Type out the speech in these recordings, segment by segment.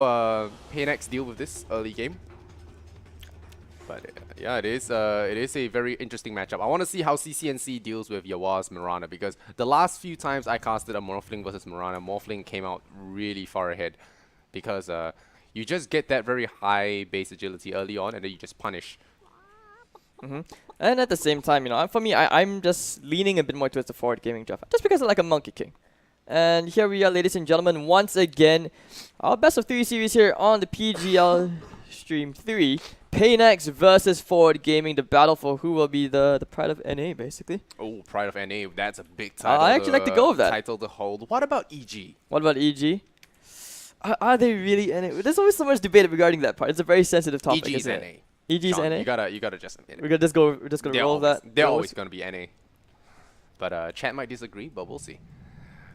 paiNX deal with this early game. But yeah, it is a very interesting matchup. I want to see how CCNC deals with Yawa's Mirana, because the last few times I casted a Morphling versus Mirana, Morphling came out really far ahead, because you just get that very high base agility early on, and then you just punish. And at the same time, you know, for me, I'm just leaning a bit more towards the forward gaming draft, just because I like a Monkey King. And here we are, ladies and gentlemen, once again, our best of 3 series here on the PGL Stream 3. paiNX versus Forward Gaming, the battle for who will be the pride of NA, basically. Oh, pride of NA, that's a big title. I actually like to go with that. Title to hold. What about EG? What about EG? Are they really NA? There's always so much debate regarding that part. It's a very sensitive topic. EG's isn't NA. it? EG's Sean, NA? You gotta just admit it. We're just gonna roll that. They're always gonna be NA. But chat might disagree, but we'll see.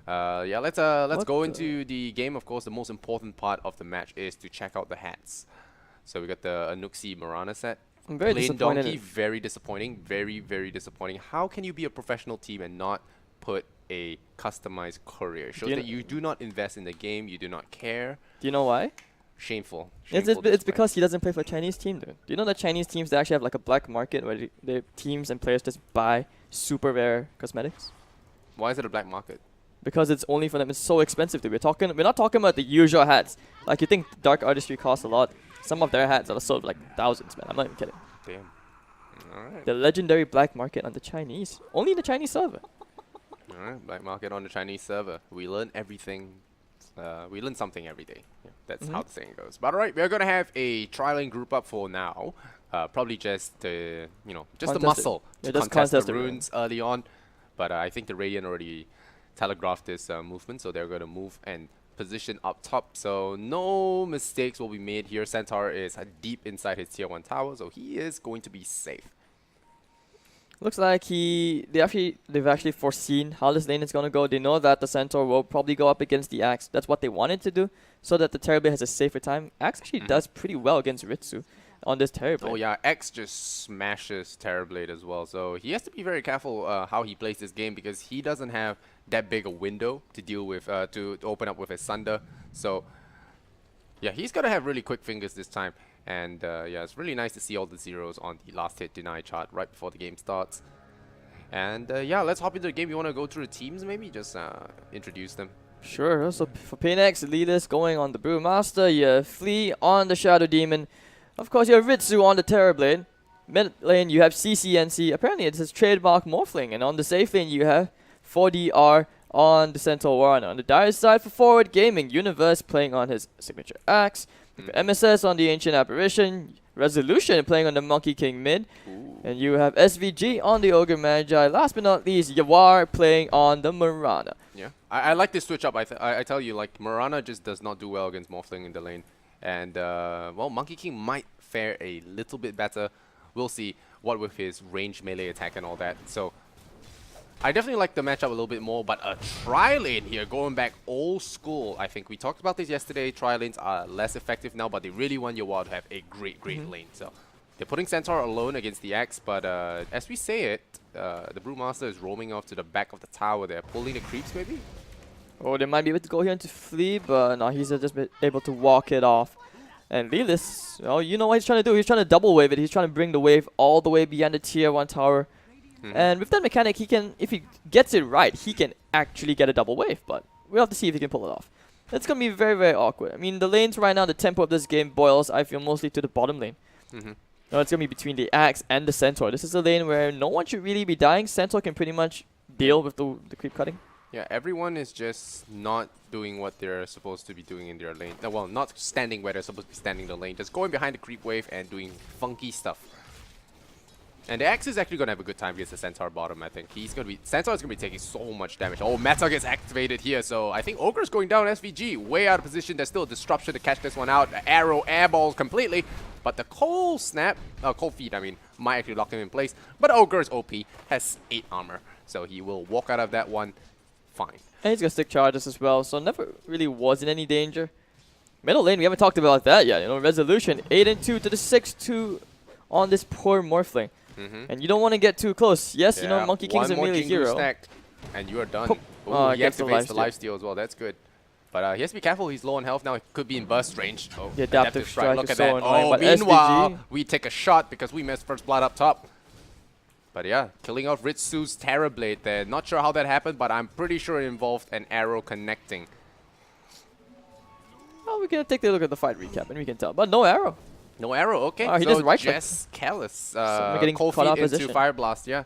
Yeah, let's go into the game. Of course, the most important part of the match is to check out the hats. So we got the Anuxi Mirana set. I'm very Plain disappointed. Donkey, very disappointing. Very, very disappointing. How can you be a professional team and not put a customized courier? It shows that you do not invest in the game. You do not care. Do you know why? Shameful. It's because he doesn't play for a Chinese team, dude. Do you know that Chinese teams, they actually have like a black market where the teams and players just buy super rare cosmetics? Why is it a black market? Because it's only for them. It's so expensive, dude. We're not talking about the usual hats. Like, you think Dark Artistry costs a lot. Some of their hats are sold for like thousands, man. I'm not even kidding. Damn. Alright. The legendary black market on the Chinese. Only in the Chinese server. Alright, black market on the Chinese server. We learn everything. We learn something every day. Yeah, that's how the saying goes. But alright, we're gonna have a tri-lane group up for now. Probably just the just the muscle to contest the runes early on. But I think the Radiant already telegraphed this movement, so they're gonna move and position up top, so no mistakes will be made here. Centaur is deep inside his tier 1 tower, so he is going to be safe. Looks like they've actually foreseen how this lane is going to go. They know that the Centaur will probably go up against the Axe. That's what they wanted to do, so that the Terrorblade has a safer time. Axe actually does pretty well against Ritsu on this Terrorblade. Oh yeah, X just smashes Terrorblade as well, so he has to be very careful how he plays this game, because he doesn't have that big a window to deal with, to open up with his Sunder. So yeah, he's got to have really quick fingers this time. And yeah, it's really nice to see all the zeros on the last hit deny chart right before the game starts. And yeah, let's hop into the game. You want to go through the teams maybe? Just introduce them. Sure. So for paiNX, Leaders going on the Brewmaster, you have Flea on the Shadow Demon. Of course, you have Ritsu on the Terrorblade. Mid lane, you have CCNC. Apparently, it's his trademark Morphling. And on the safe lane, you have 4DR on the Centaur Warren. On the dire side for Forward Gaming, Universe playing on his signature Axe. MSS on the Ancient Apparition. Resolution playing on the Monkey King mid. And you have SVG on the Ogre Magi. Last but not least, Yawar playing on the Mirana. Yeah, I like this switch up. I tell you, like, Mirana just does not do well against Morphling in the lane. And, well, Monkey King might fare a little bit better. We'll see what with his range melee attack and all that. So I definitely like the matchup a little bit more, but a tri-lane here, going back old school. I think we talked about this yesterday. Tri-lanes are less effective now, but they really want Yawar to have a great lane. So they're putting Centaur alone against the Axe, but as we say it, the Brewmaster is roaming off to the back of the tower there, pulling the creeps maybe? Oh, they might be able to go here into Flea, but no, he's just able to walk it off. And Lelis, oh, you know what he's trying to do? He's trying to double wave it. He's trying to bring the wave all the way beyond the tier 1 tower. And with that mechanic, he can, if he gets it right, he can actually get a double wave. But we'll have to see if he can pull it off. It's going to be very, very awkward. I mean, the lanes right now, the tempo of this game boils, I feel, mostly to the bottom lane. No, it's going to be between the Axe and the Centaur. This is a lane where no one should really be dying. Centaur can pretty much deal with the creep cutting. Yeah, everyone is just not doing what they're supposed to be doing in their lane. Well, not standing where they're supposed to be standing in the lane. Just going behind the creep wave and doing funky stuff. And the Axe is actually going to have a good time against the Centaur bottom, I think. Centaur is going to be taking so much damage. Oh, Meta gets activated here, so I think Ogre's going down. SVG way out of position. There's still a disruption to catch this one out. The arrow airballs completely. But the cold feet, I mean, might actually lock him in place. But Ogre's OP has 8 armor, so he will walk out of that one fine. And he's got stick charges as well, so never really was in any danger. Middle lane, we haven't talked about that yet. You know, Resolution 8-2 to the 6-2 on this poor Morphling. And you don't want to get too close. Yes, you know, Monkey King's a melee hero. And you are done. Oh, he activates the lifesteal as well. That's good. But he has to be careful. He's low on health now. He could be in burst range. Oh, The adaptive strike Look is at so that. annoying, Oh, but meanwhile, SVG we take a shot because we missed first blood up top. But yeah, killing off Ritsu's Terrorblade there. Not sure how that happened, but I'm pretty sure it involved an arrow connecting. Well, we can take a look at the fight recap and we can tell. But no arrow. No arrow, okay. Oh, he so does right click. just careless. Getting Cold caught out feet into position. Fire Blast, yeah.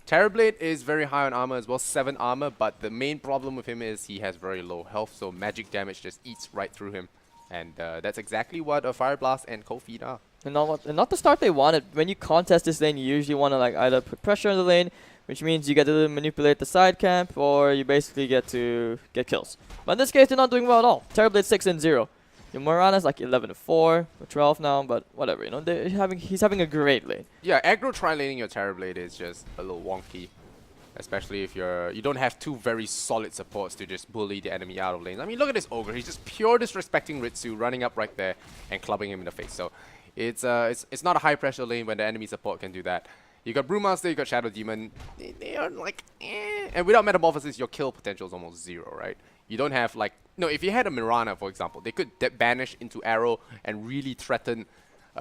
Terrorblade is very high on armor as well, 7 armor, but the main problem with him is he has very low health, so magic damage just eats right through him. And that's exactly what a Fire Blast and Cold Feet are. And not the start they wanted. When you contest this lane, you usually want to like either put pressure on the lane, which means you get to manipulate the side camp, or you basically get to get kills. But in this case, they're not doing well at all. Terrorblade 6-0. Your Morana's like 11-4 or 12 now, but whatever, you know, he's having a great lane. Yeah, aggro tri-laning your Terrorblade is just a little wonky. Especially if you don't have two very solid supports to just bully the enemy out of lanes. I mean, look at this Ogre. He's just pure disrespecting Ritsu, running up right there and clubbing him in the face. So it's not a high pressure lane when the enemy support can do that. You got Brewmaster, you got Shadow Demon. They are like, eh. And without Metamorphosis, your kill potential is almost 0, right? You don't have like, no, if you had a Mirana, for example, they could banish into Arrow and really threaten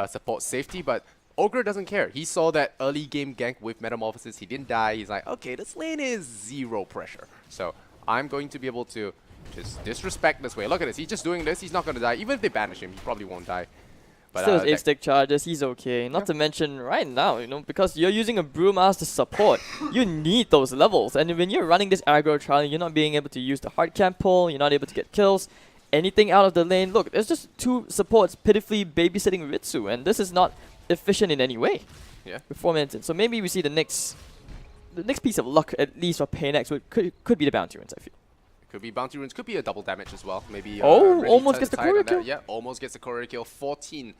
support safety, but Ogre doesn't care. He saw that early game gank with Metamorphosis. He didn't die. He's like, okay, this lane is 0 pressure. So I'm going to be able to just disrespect this way. Look at this. He's just doing this. He's not going to die. Even if they banish him, he probably won't die. But Still his 8-stick charges, he's okay. Not to mention right now, you know, because you're using a Brewmaster support, you need those levels. And when you're running this aggro trial, you're not being able to use the hard camp pull, you're not able to get kills, anything out of the lane. Look, there's just 2 supports pitifully babysitting Ritsu, and this is not efficient in any way. Yeah. With 4 minutes in. So maybe we see the next piece of luck, at least for paiNX, could be the Bounty Runes, I feel. Could be Bounty Runes, could be a double damage as well. Maybe. Oh, really almost gets the tight on courier that. kill. Yeah, almost gets the courier kill. 14.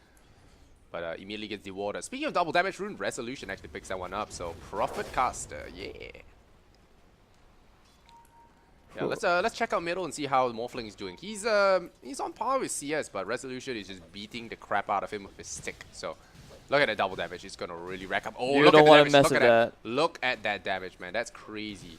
But immediately gets dewarded. Speaking of double damage rune, Resolution actually picks that one up. So Prophet Caster, yeah. Yeah, let's check out middle and see how Morphling is doing. He's on par with CS, but Resolution is just beating the crap out of him with his stick. So look at that double damage. It's gonna really rack up. Oh, You look don't at the wanna damage. mess Look with at that. Look at that damage, man. That's crazy.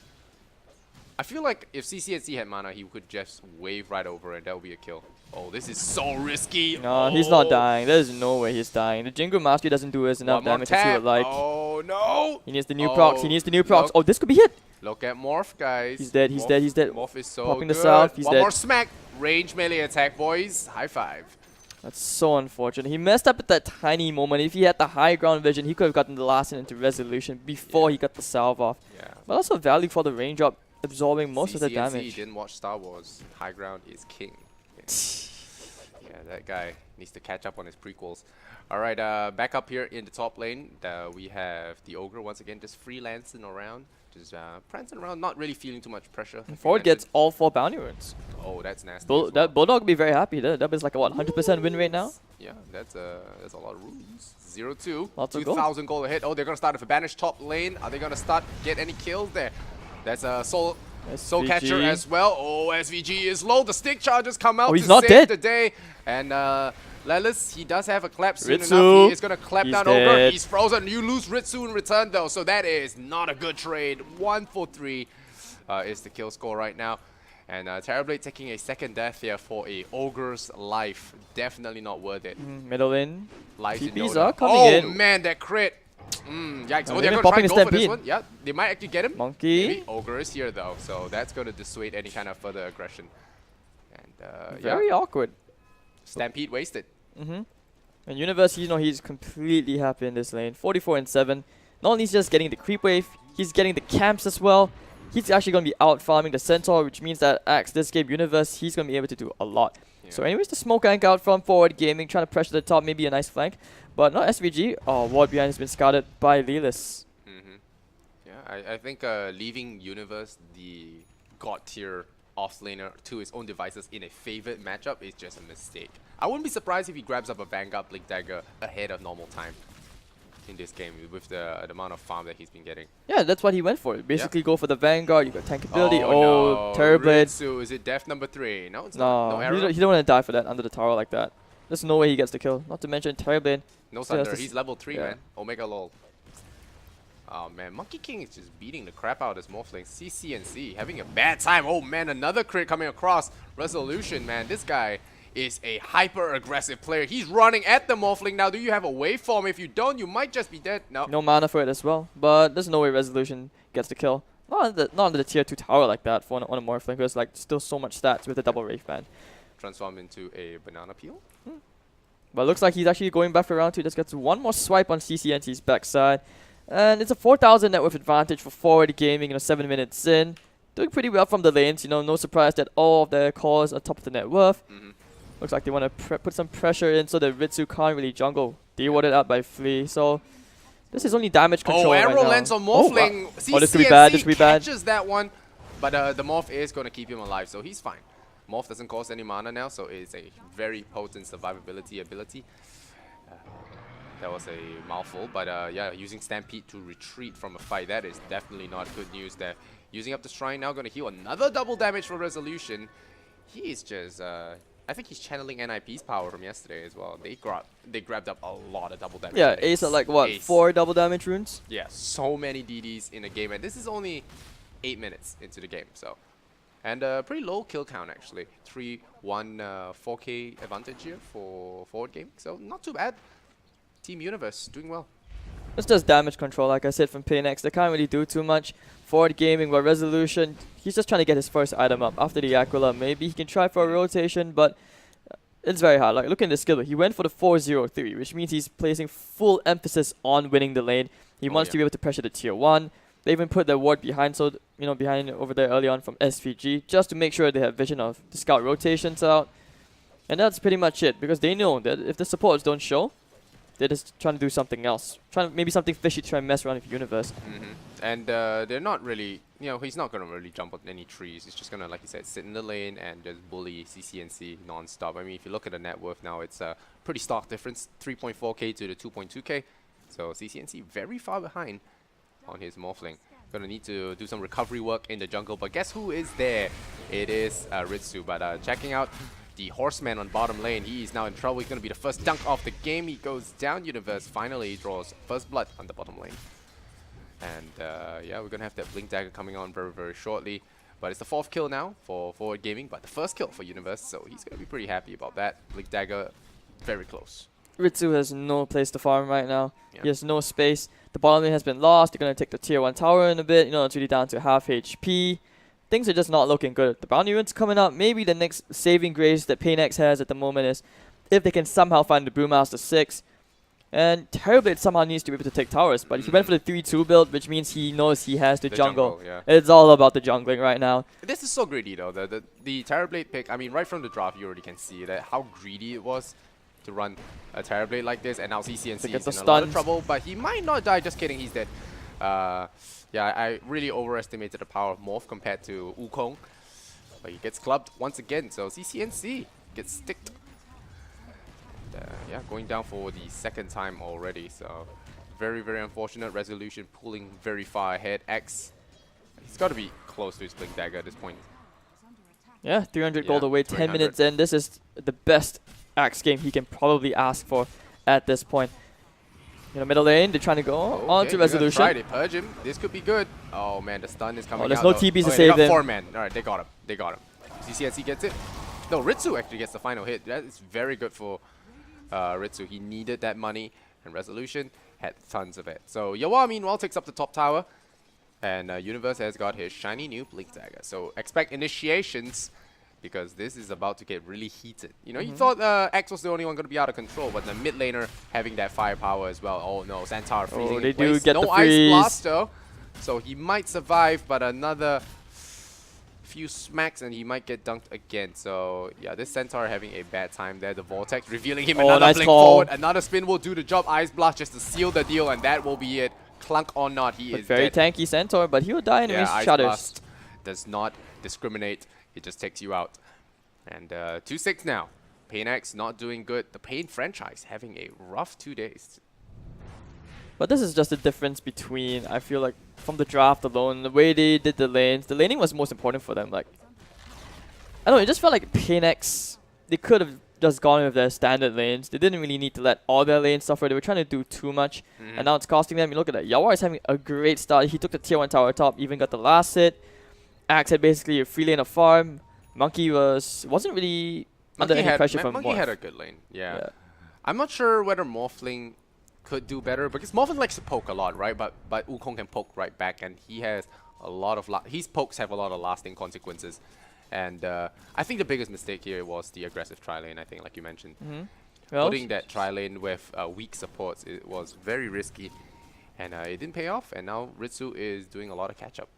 I feel like if CCNC had mana, he could just wave right over and that would be a kill. Oh, this is so risky. No, he's not dying. There's no way he's dying. The Jingu Mastery doesn't do us enough damage to see tap. it like. Oh, no. He needs the new procs. He needs the new procs. Look. Oh, this could be hit. Look at Morph, guys. He's dead. He's dead. He's dead. Morph is so Popping good. the south. He's One dead. more smack. Range melee attack, boys. High five. That's so unfortunate. He messed up at that tiny moment. If he had the high ground vision, he could have gotten the last hit into Resolution before he got the salve off. Yeah. But also value for the range up, absorbing most of the damage. didn't watch Star Wars. High ground is king. Yeah, that guy needs to catch up on his prequels. All right, back up here in the top lane, we have the Ogre once again just freelancing around, just prancing around, not really feeling too much pressure. And forward gets all 4 bounty runes. Oh, that's nasty. As well. That Bulldog would be very happy. That is like a what, 100% win rate now? Yeah, that's a lot of runes. 0-2, Lots of 2,000 gold ahead. Oh, they're gonna start with a banished top lane. Are they gonna get any kills there? That's a soul catcher SVG. as well. Oh, SVG is low. The stick charges come out Oh, he's to not save dead. the day. And Lelis, he does have a clap soon Ritsu. enough. He is gonna clap He's down dead. Ogre. He's frozen. You lose Ritsu in return though, so that is not a good trade. 1 for 3 is the kill score right now. And Terrorblade taking a second death here for a Ogre's life. Definitely not worth it. Middle lane. Lives in TPs no are doubt. coming Oh in. man, that crit. Yikes. Oh, Oh, they've they're been gonna try popping and a go for this stampede. one. Yeah, they might actually get him. Monkey. Maybe. Ogre is here though, so that's gonna dissuade any kind of further aggression. And Very yeah, awkward. Stampede wasted. And Universe, you know, he's completely happy in this lane. 44-7. Not only is he just getting the creep wave, he's getting the camps as well. He's actually going to be out farming the Centaur, which means that Axe, this game, Universe, he's going to be able to do a lot. Yeah. So anyways, the smoke gank out from forward gaming, trying to pressure the top, maybe a nice flank. But not SVG. Oh, ward behind has been scouted by Lelis. Yeah, I think leaving Universe, the god tier offlaner, to his own devices in a favored matchup is just a mistake. I wouldn't be surprised if he grabs up a Vanguard Blink Dagger ahead of normal time in this game with the amount of farm that he's been getting. Yeah, that's what he went for. Basically go for the Vanguard, you got tank ability. Oh, no. Terrorblade. Ritsu, is it death number 3? No, it's not. No, No he arrow. don't want to die for that under the tower like that. There's no way he gets the kill. Not to mention Terrorblade. No still has thunder. to He's level 3, yeah. man. Omega lol. Oh man, Monkey King is just beating the crap out of this Morphling. CCNC having a bad time. Oh man, another crit coming across. Resolution, man. This guy is a hyper-aggressive player. He's running at the Morphling now. Do you have a waveform? If you don't, you might just be dead. No. No mana for it as well. But there's no way Resolution gets the kill. Not on the tier 2 tower like that for on a Morphling. There's like still so much stats with the double Wraith Band. Transform into a banana peel. But it looks like he's actually going back for round 2. Just gets one more swipe on CCNC's backside. And it's a 4,000 net worth advantage for Forward Gaming, 7 minutes in. Doing pretty well from the lanes, no surprise that all of their cores are top of the net worth. Looks like they want to put some pressure in so that Ritsu can't really jungle. Dewarded out by Flea, so this is only damage control right now. Arrow lands on Morphling. Oh, this could be bad, this could be bad. Catches that one, but the Morph is going to keep him alive, so he's fine. Morph doesn't cost any mana now, so it's a very potent survivability ability. That was a mouthful, but yeah, using Stampede to retreat from a fight, that is definitely not good news there. Using up the Shrine now, going to heal another double damage for Resolution. He is just, I think he's channeling NIP's power from yesterday as well. They grabbed up a lot of double damage. Yeah, Ace at like what, 4 double damage runes? Yeah, so many DDs in a game, and this is only 8 minutes into the game, so. And pretty low kill count actually. 3-1 4K advantage here for Forward Gaming, so not too bad. Team Universe doing well. It's just damage control, like I said, from paiN. They can't really do too much. Forward Gaming, but Resolution, he's just trying to get his first item up after the Aquila. Maybe he can try for a rotation, but it's very hard. Like, look at the skill. He went for the 4-0-3, which means he's placing full emphasis on winning the lane. He wants to be able to pressure the tier 1. They even put their ward behind, so behind over there early on from SVG, just to make sure they have vision of the scout rotations out. And that's pretty much it, because they know that if the supports don't show, they're just trying to do something else. Maybe something fishy to try and mess around with Universe. And they're not really, he's not going to really jump on any trees. He's just going to, like you said, sit in the lane and just bully CCNC non-stop. I mean, if you look at the net worth now, it's a pretty stark difference, 3.4k to the 2.2k. So CCNC very far behind on his Morphling. Going to need to do some recovery work in the jungle. But guess who is there? It is Ritsu. But checking out the Horseman on bottom lane, he is now in trouble. He's going to be the first dunk of the game. He goes down. Universe finally draws first blood on the bottom lane. And yeah, we're going to have that Blink Dagger coming on very, very shortly. But it's the 4th kill now for Forward Gaming, but the 1st kill for Universe. So he's going to be pretty happy about that. Blink Dagger, very close. Ritsu has no place to farm right now. He has no space. The bottom lane has been lost. They're going to take the tier 1 tower in a bit. It's really down to half HP. Things are just not looking good. The bounty runes coming up. Maybe the next saving grace that paiN has at the moment is if they can somehow find the Brewmaster 6. And Terrorblade somehow needs to be able to take towers. But he went for the 3-2 build, which means he knows he has to jungle. It's all about the jungling right now. This is so greedy though. The Terrorblade pick, I mean, right from the draft, you already can see that how greedy it was to run a Terrorblade like this. And now CCNC is in a lot of trouble. But he might not die. Just kidding, he's dead. Yeah, I really overestimated the power of Morph compared to Wukong. But he gets clubbed once again, so CCNC gets sticked. Yeah, going down for the 2nd time already, so very, very unfortunate. Resolution pulling very far ahead. X, he's got to be close to his Blink Dagger at this point. Yeah, 300 gold away, 10 minutes in. This is the best Axe game he can probably ask for at this point. Middle lane, they're trying to go on to Resolution. Try to purge him. This could be good. Oh man, the stun is coming out. There's no TPs to save him. 4 man. Alright, they got him. They got him. CCNC gets it. No, Ritsu actually gets the final hit. That is very good for Ritsu. He needed that money, and Resolution had tons of it. So Yawa, meanwhile, takes up the top tower. And Universe has got his shiny new Blink Dagger. So expect initiations, because this is about to get really heated. You thought X was the only one going to be out of control, but the mid laner having that firepower as well. Oh no, Centaur freezing in they place. do get no the freeze. Ice Blaster, so he might survive, but another few smacks and he might get dunked again. So yeah, this Centaur having a bad time there. The Vortex revealing him another nice blink call. forward. Another spin will do the job. Ice Blast just to seal the deal, and that will be it. Clunk or not, he is very dead. tanky Centaur, but he will die anyways. Yeah, Ice Shatters. Blast does not discriminate. It just takes you out. And 2-6 now. paiN not doing good. The paiN franchise having a rough 2 days. But this is just the difference between, I feel like, from the draft alone, the way they did the lanes. The laning was most important for them. Like, I don't know, it just felt like paiN, they could have just gone with their standard lanes. They didn't really need to let all their lanes suffer. They were trying to do too much. And now it's costing them. You look at that. Ioannis is having a great start. He took the tier 1 tower top, even got the last hit. Axe had basically a free lane of farm. Monkey wasn't really under any pressure from Monkey Morph. had a good lane. Yeah. I'm not sure whether Morphling could do better because Morphling likes to poke a lot, right? But Wukong can poke right back, and he has a lot of his pokes have a lot of lasting consequences. And I think the biggest mistake here was the aggressive tri-lane, I think, like you mentioned. Putting that tri-lane with weak supports, it was very risky. And it didn't pay off, and now Ritsu is doing a lot of catch-up.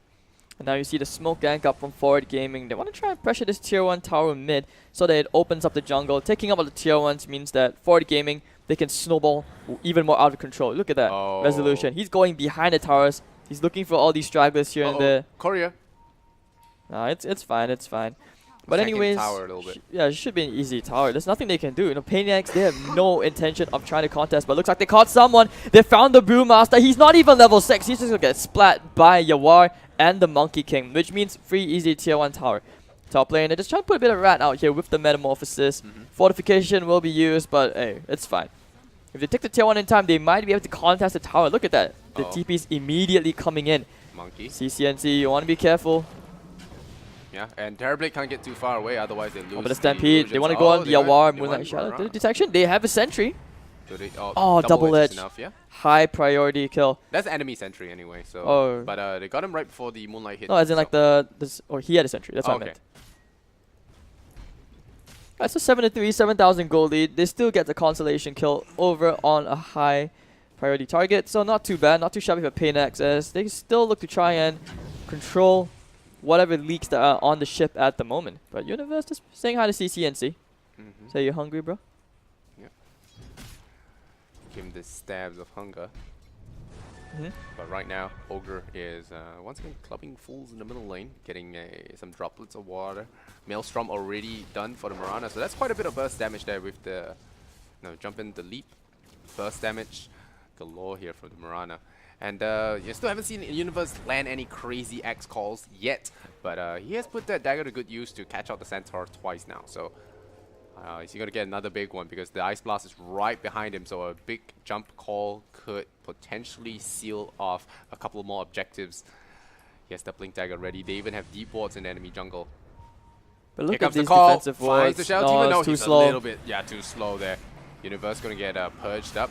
And now you see the smoke gank up from Forward Gaming. They want to try and pressure this tier 1 tower mid so that it opens up the jungle. Taking up all the tier 1s means that Forward Gaming, they can snowball even more out of control. Look at that resolution. He's going behind the towers. He's looking for all these stragglers here and there. Courier. No, it's fine, it's fine. But anyways, tower a little bit. yeah, it should be an easy tower. There's nothing they can do. You know, paiN, they have no intention of trying to contest, but looks like they caught someone. They found the Brewmaster. He's not even level 6. He's just gonna get splat by Yawar and the Monkey King, which means free easy tier 1 tower. Top lane, they're just trying to put a bit of rat out here with the Metamorphosis. Fortification will be used, but hey, it's fine. If they take the tier 1 in time, they might be able to contest the tower. Look at that. The TP's immediately coming in. Monkey. CCNC, you want to be careful. Yeah, and Terrorblade can't get too far away, otherwise they lose. But the Stampede, they want to go on Yawar, Moonlight Shadow. Detection, they have a sentry. Double edge. Enough, yeah? High priority kill. That's enemy sentry anyway, so. But they got him right before the Moonlight hit. No, as in like or he had a sentry, that's what I meant. That's a 7-3, 7,000 gold lead. They still get the consolation kill over on a high priority target, so not too bad, not too shabby for paiN, as they still look to try and control whatever leaks that are on the ship at the moment. But Universe is saying hi to CCNC. Say you're hungry, bro? Yeah. Give him the stabs of hunger. But right now, Ogre is once again clubbing fools in the middle lane, getting some droplets of water. Maelstrom already done for the Mirana, so that's quite a bit of burst damage there with the jump in the leap. Burst damage galore here for the Mirana. And you still haven't seen Universe land any crazy X calls yet, but he has put that dagger to good use to catch out the Centaur twice now. So is he going to get another big one because the Ice Blast is right behind him, so a big jump call could potentially seal off a couple more objectives. He has the Blink Dagger ready. They even have deep wards in the enemy jungle. But look Here at these the defensive wards. The no, it's too slow. A little bit, too slow there. Universe going to get purged up.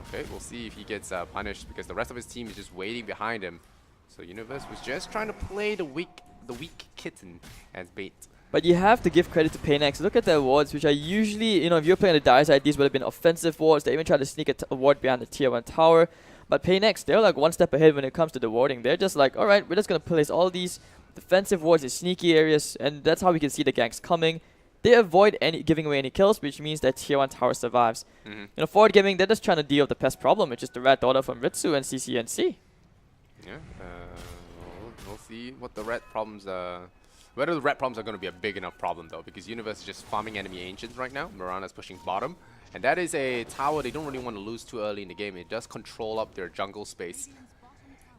Okay, we'll see if he gets punished because the rest of his team is just waiting behind him. So Universe was just trying to play the weak kitten as bait. But you have to give credit to paiN. Look at their wards, which are usually, if you're playing the Dire side, these would have been offensive wards. They even tried to sneak a ward behind the tier 1 tower. But paiN, they're like one step ahead when it comes to the warding. They're just like, alright, we're just going to place all these defensive wards in sneaky areas, and that's how we can see the ganks coming. They avoid giving away any kills, which means that tier 1 tower survives. Forward Gaming, they're just trying to deal with the pest problem, which is the rat daughter from Ritsu and CCNC. Yeah, we'll see what the rat problems whether the rat problems are going to be a big enough problem though, because Universe is just farming enemy ancients right now. Mirana's pushing bottom, and that is a tower they don't really want to lose too early in the game. It does control up their jungle space,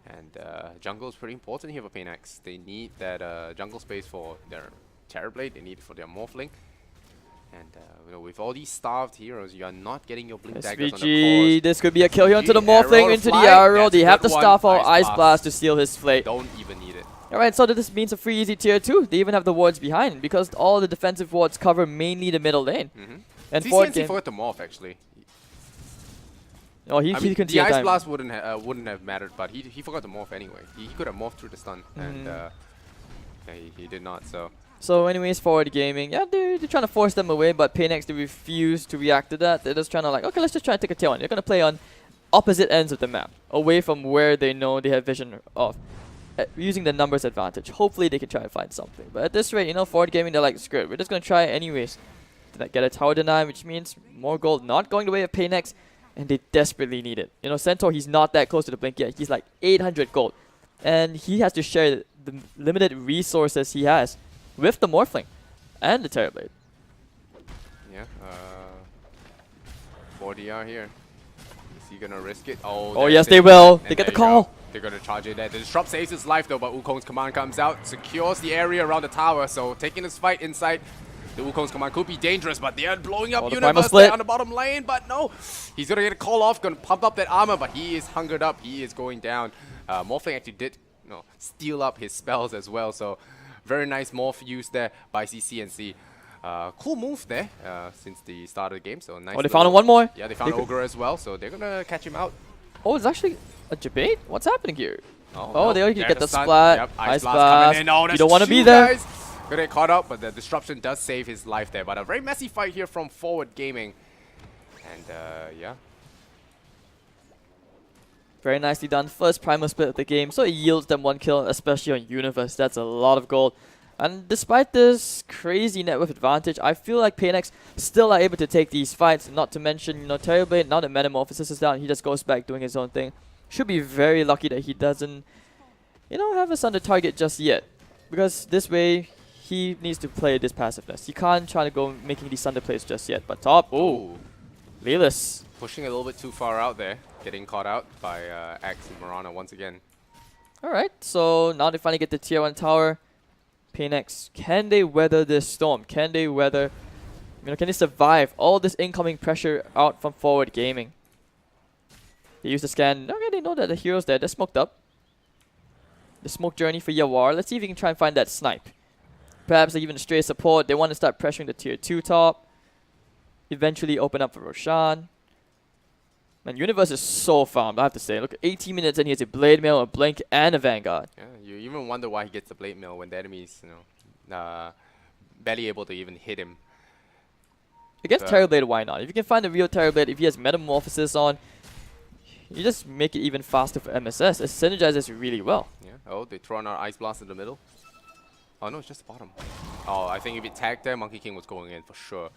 and jungle is pretty important here for paiN. They need that jungle space for their Terrorblade, they need it for their Morphling. And with all these starved heroes, you are not getting your Blink Daggers on the course. This could be a kill here onto the Morphling, into the arrow. They have the Starfall Ice Blast to seal his fate. Don't even need it. Alright, so this means a free easy tier 2. They even have the wards behind because all the defensive wards cover mainly the middle lane. And CCNC forgot to morph actually. Oh, he couldn't see the Ice Blast wouldn't have mattered, but he forgot to morph anyway. He could have morphed through the stun, and he did not. So anyways, Forward Gaming, yeah, they're trying to force them away, but paiN, they refuse to react to that. They're just trying to okay, let's just try and take a tier 1. They're going to play on opposite ends of the map, away from where they know they have vision of. Using the numbers advantage. Hopefully they can try and find something. But at this rate, Forward Gaming, they're like, screw it. We're just going to try it anyways. Get a tower deny, which means more gold not going the way of paiN, and they desperately need it. Centaur, he's not that close to the blink yet. He's like 800 gold. And he has to share the limited resources he has with the Morphling and the Terrorblade. Yeah, 4DR here. Is he gonna risk it? Oh yes, they will. They get the call. They're gonna charge it there. The Disrupt saves his life though, but Wukong's command comes out, secures the area around the tower, so taking this fight inside The Wukong's command could be dangerous, but they're blowing up Oh, the primal Universe split. there on the bottom lane, but no. He's gonna get a call off, gonna pump up that armor, but he is hungered up. He is going down. Morphling actually did steal up his spells as well, so very nice morph use there by CCNC. Cool move there since the start of the game, so nice. Oh, they found one more. Yeah, they found Ogre as well, so they're gonna catch him out. Oh, it's actually a debate? What's happening here? Oh, Oh, no, they already there's get the stun. splat. Yep, Ice coming blast. in. Oh, You that's don't want to be two there. guys. Gonna get caught up, but the disruption does save his life there. But a very messy fight here from Forward Gaming. And yeah. Very nicely done. First primal split of the game, so it yields them 1 kill, especially on Universe. That's a lot of gold. And despite this crazy net worth advantage, I feel like paiN still are able to take these fights. Not to mention, TerrorBlade, now that Metamorphosis is down, he just goes back doing his own thing. Should be very lucky that he doesn't, have us on the target just yet. Because this way, he needs to play this passiveness. He can't try to go making these Thunder plays just yet. But top, Leeless. Pushing a little bit too far out there. Getting caught out by Axe and Mirana once again. Alright, so now they finally get the tier 1 tower. paiN, can they weather this storm? Can they weather, can they survive all this incoming pressure out from Forward Gaming? They use the scan. Okay, they know that the hero's there. They're smoked up. The smoke journey for Yawar. Let's see if we can try and find that snipe. Perhaps even a stray support. They want to start pressuring the tier 2 top. Eventually open up for Roshan. Man, Universe is so farmed, I have to say. Look, 18 minutes and he has a Blade Mail, a Blink, and a Vanguard. Yeah, you even wonder why he gets the Blade Mail when the enemy's, barely able to even hit him. Against TerrorBlade, why not? If you can find a real TerrorBlade, if he has Metamorphosis on, you just make it even faster for MSS. It synergizes really well. Yeah. Oh, they throw on our Ice Blast in the middle. Oh no, it's just the bottom. Oh, I think if it tagged there, Monkey King was going in for sure.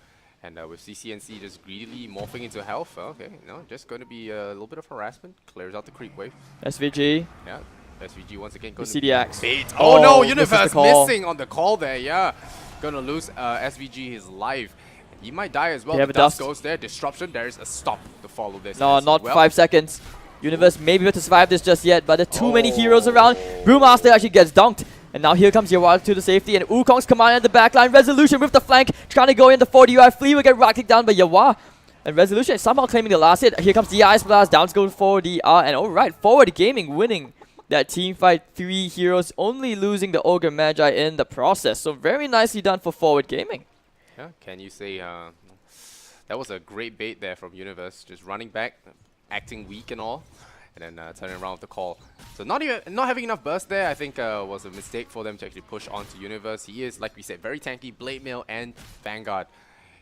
And with CCNC just greedily morphing into health, okay, just going to be a little bit of harassment. Clears out the creep wave. SVG. Yeah, SVG once again going to the axe. Bait. Oh no, Universe missing on the call there, yeah. Gonna lose SVG his life. He might die as well. They have The a dust. goes there. Disruption. There is a stop to follow this. No, as not well. 5 seconds. Universe may be able to survive this just yet, but there are too many heroes around. Brewmaster actually gets dunked. And now here comes Yawar to the safety, and Wukong's command at the backline. Resolution with the flank, trying to go in the 40 UI. Flea will get rock-kicked down by Yawar. And Resolution is somehow claiming the last hit. Here comes the Ice Blast, down to go for DR. And alright, Forward Gaming winning that team fight. 3 heroes, only losing the Ogre Magi in the process. So very nicely done for Forward Gaming. Yeah, can you say that was a great bait there from Universe, just running back, acting weak and all, and then turning around with the call. So not having enough burst there, I think was a mistake for them to actually push onto Universe. He is, like we said, very tanky, Blade Mail and Vanguard.